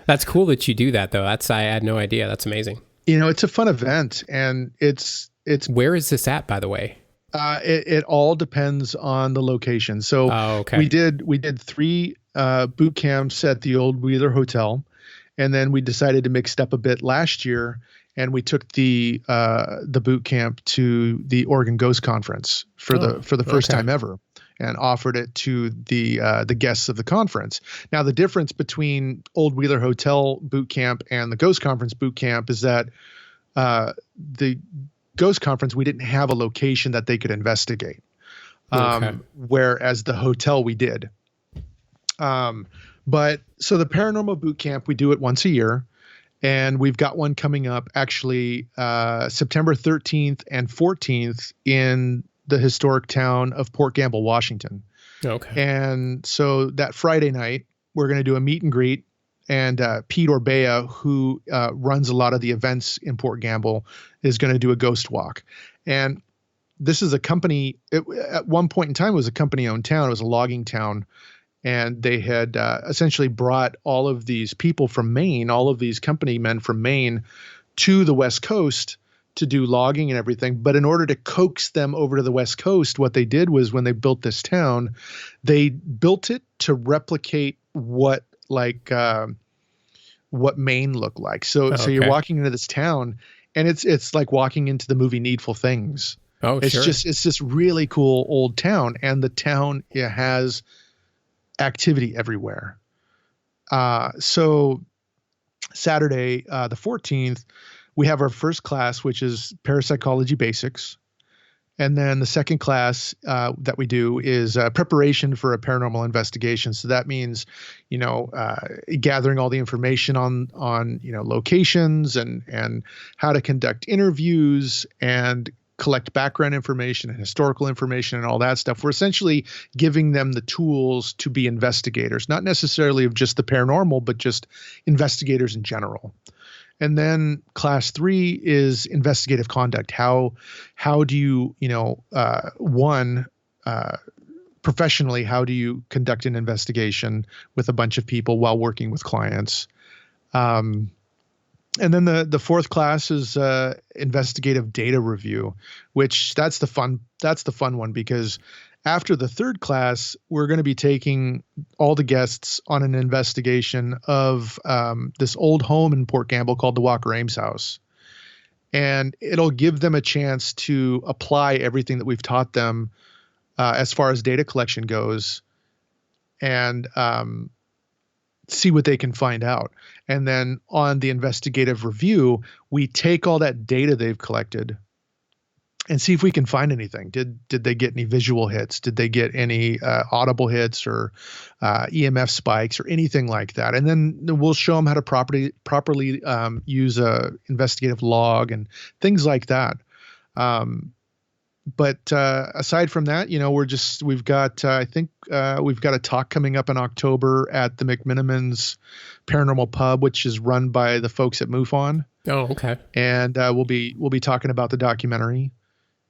That's cool that you do that though. I had no idea. That's amazing. It's a fun event, and it's where is this at, by the way? It all depends on the location. So okay. we did 3 boot camps at the old Wheeler Hotel. And then we decided to mix it up a bit last year, and we took the boot camp to the Oregon Ghost Conference for the first time ever. and offered it to the guests of the conference. Now, the difference between Old Wheeler Hotel boot camp and the Ghost Conference boot camp is that the Ghost Conference, we didn't have a location that they could investigate, whereas the hotel we did. But so the paranormal boot camp, we do it once a year, and we've got one coming up actually September 13th and 14th in the historic town of Port Gamble, Washington. Okay. And so that Friday night, we're going to do a meet and greet, and Pete Orbea, who runs a lot of the events in Port Gamble, is going to do a ghost walk. And this is a company, at one point in time, it was a company-owned town. It was a logging town. And they had essentially brought all of these people from Maine, all of these company men from Maine, to the West Coast to do logging and everything. But in order to coax them over to the West Coast, what they did was when they built this town, they built it to replicate what Maine looked like. So you're walking into this town, and it's like walking into the movie Needful Things. Oh, it's sure. It's this really cool old town, and the town, it has activity everywhere. So Saturday, the 14th, we have our first class, which is parapsychology basics. And then the second class that we do is preparation for a paranormal investigation. So that means, gathering all the information on locations and how to conduct interviews and collect background information and historical information and all that stuff. We're essentially giving them the tools to be investigators, not necessarily of just the paranormal, but just investigators in general. And then class 3 is investigative conduct. How do you, professionally, how do you conduct an investigation with a bunch of people while working with clients? And then the fourth class is investigative data review, which that's the fun one, because after the third class, we're going to be taking all the guests on an investigation of this old home in Port Gamble called the Walker Ames House. And it'll give them a chance to apply everything that we've taught them as far as data collection goes, and see what they can find out. And then on the investigative review, we take all that data they've collected and see if we can find anything. Did they get any visual hits? Did they get any audible hits or EMF spikes or anything like that? And then we'll show them how to properly use a investigative log and things like that. But aside from that, we've got a talk coming up in October at the McMinimans Paranormal Pub, which is run by the folks at MUFON. Oh, okay. And we'll be talking about the documentary.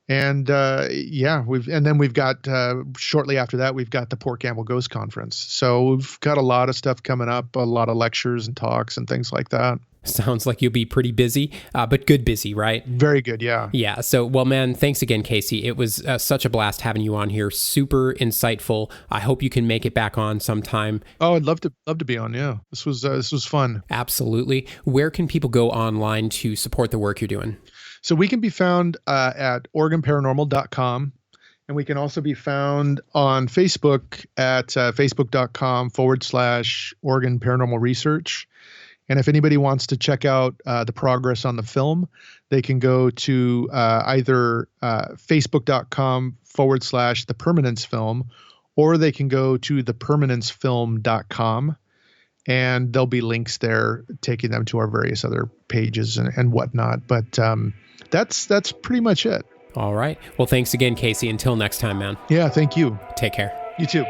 And we've got shortly after that, we've got the Port Gamble Ghost Conference. So we've got a lot of stuff coming up, a lot of lectures and talks and things like that. Sounds like you'll be pretty busy, but good busy, right? Very good, yeah. Yeah. So, well, man, thanks again, Casey. It was such a blast having you on here. Super insightful. I hope you can make it back on sometime. Oh, I'd love to be on. Yeah, this was fun. Absolutely. Where can people go online to support the work you're doing? So we can be found at OregonParanormal.com. And we can also be found on Facebook at facebook.com/Oregon Paranormal Research. And if anybody wants to check out the progress on the film, they can go to either facebook.com/The Permanence Film, or they can go to thepermanencefilm.com. And there'll be links there taking them to our various other pages and whatnot. But that's pretty much it. All right. Well, thanks again, Casey. Until next time, man. Yeah, thank you. Take care. You too.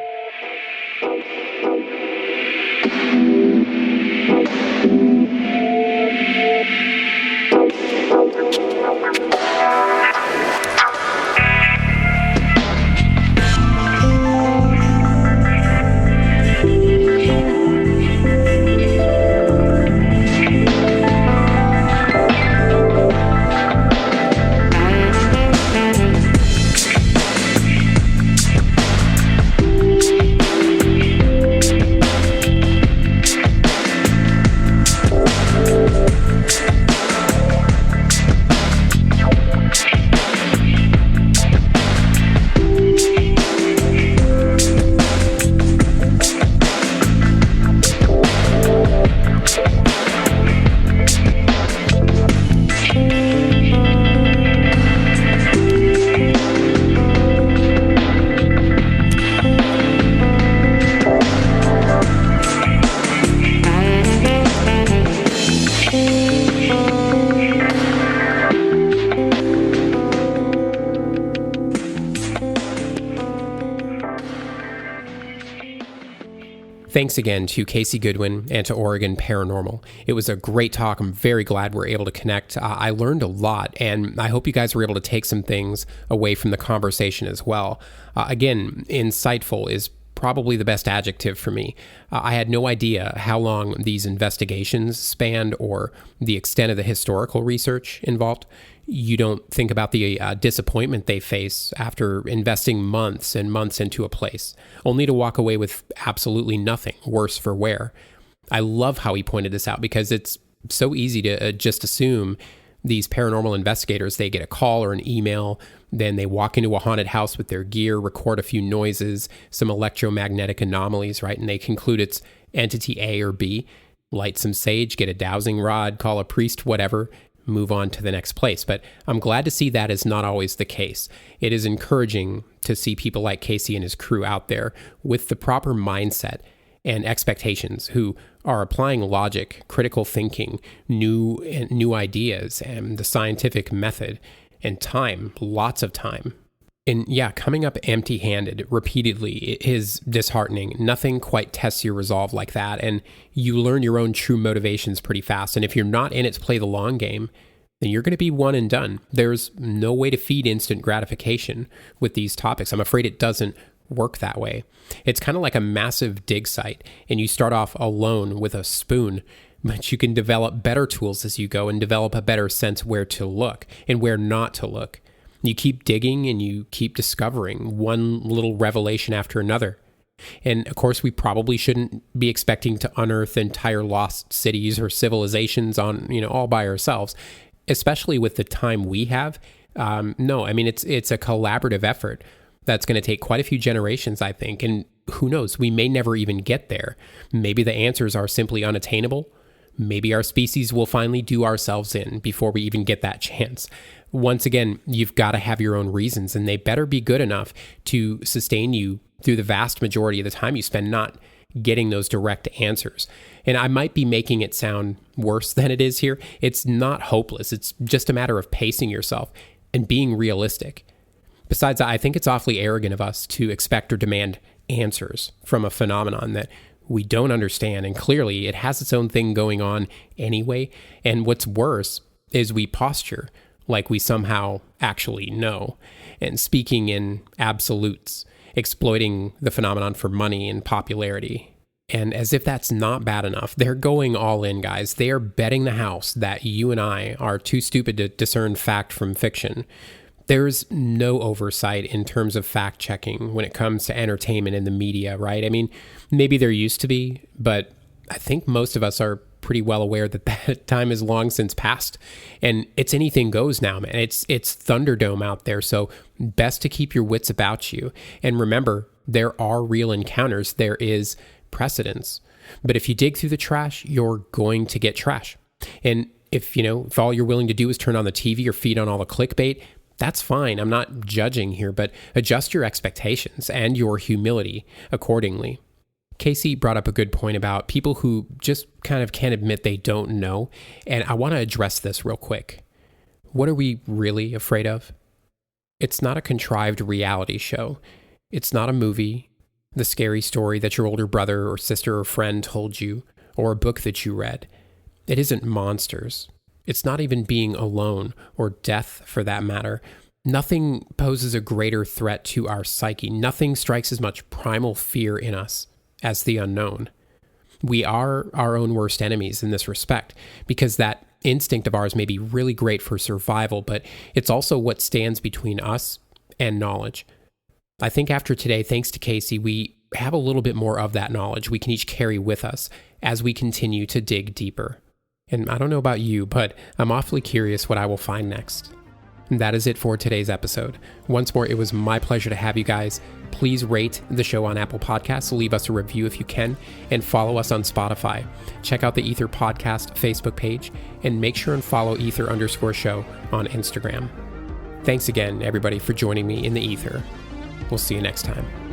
Thanks again to Casey Goodwin and to Oregon Paranormal. It was a great talk. I'm very glad we're able to connect. I learned a lot, and I hope you guys were able to take some things away from the conversation as well. Again, insightful is probably the best adjective for me. I had no idea how long these investigations spanned or the extent of the historical research involved. You don't think about the disappointment they face after investing months and months into a place, only to walk away with absolutely nothing, worse for wear. I love how he pointed this out because it's so easy to just assume these paranormal investigators, they get a call or an email, then they walk into a haunted house with their gear, record a few noises, some electromagnetic anomalies, right? And they conclude it's entity A or B, light some sage, get a dowsing rod, call a priest, whatever, move on to the next place. But I'm glad to see that is not always the case. It is encouraging to see people like Casey and his crew out there with the proper mindset and expectations who are applying logic, critical thinking, new ideas, and the scientific method, and time, lots of time. And yeah, coming up empty-handed repeatedly is disheartening. Nothing quite tests your resolve like that, and you learn your own true motivations pretty fast. And if you're not in it to play the long game, then you're going to be one and done. There's no way to feed instant gratification with these topics. I'm afraid it doesn't work that way. It's kind of like a massive dig site, and you start off alone with a spoon, but you can develop better tools as you go and develop a better sense where to look and where not to look. You keep digging and you keep discovering one little revelation after another. And of course, we probably shouldn't be expecting to unearth entire lost cities or civilizations on, all by ourselves, especially with the time we have. No, I mean, it's a collaborative effort that's going to take quite a few generations, I think. And who knows, we may never even get there. Maybe the answers are simply unattainable. Maybe our species will finally do ourselves in before we even get that chance. Once again, you've got to have your own reasons, and they better be good enough to sustain you through the vast majority of the time you spend not getting those direct answers. And I might be making it sound worse than it is here. It's not hopeless. It's just a matter of pacing yourself and being realistic. Besides, I think it's awfully arrogant of us to expect or demand answers from a phenomenon that we don't understand, and clearly it has its own thing going on anyway. And what's worse is we posture like we somehow actually know, and speaking in absolutes, exploiting the phenomenon for money and popularity. And as if that's not bad enough, they're going all in, guys. They are betting the house that you and I are too stupid to discern fact from fiction. There's no oversight in terms of fact-checking when it comes to entertainment in the media, right? I mean, maybe there used to be, but I think most of us are pretty well aware that that time is long since past. And it's anything goes now, man. It's Thunderdome out there, so best to keep your wits about you. And remember, there are real encounters. There is precedence. But if you dig through the trash, you're going to get trash. And if all you're willing to do is turn on the TV or feed on all the clickbait, that's fine. I'm not judging here, but adjust your expectations and your humility accordingly. Casey brought up a good point about people who just kind of can't admit they don't know, and I want to address this real quick. What are we really afraid of? It's not a contrived reality show. It's not a movie, the scary story that your older brother or sister or friend told you, or a book that you read. It isn't monsters. It's not even being alone, or death for that matter. Nothing poses a greater threat to our psyche. Nothing strikes as much primal fear in us as the unknown. We are our own worst enemies in this respect, because that instinct of ours may be really great for survival, but it's also what stands between us and knowledge. I think after today, thanks to Casey, we have a little bit more of that knowledge we can each carry with us as we continue to dig deeper. And I don't know about you, but I'm awfully curious what I will find next. And that is it for today's episode. Once more, it was my pleasure to have you guys. Please rate the show on Apple Podcasts, leave us a review if you can, and follow us on Spotify. Check out the Aether Podcast Facebook page, and make sure and follow Aether_show on Instagram. Thanks again, everybody, for joining me in the Aether. We'll see you next time.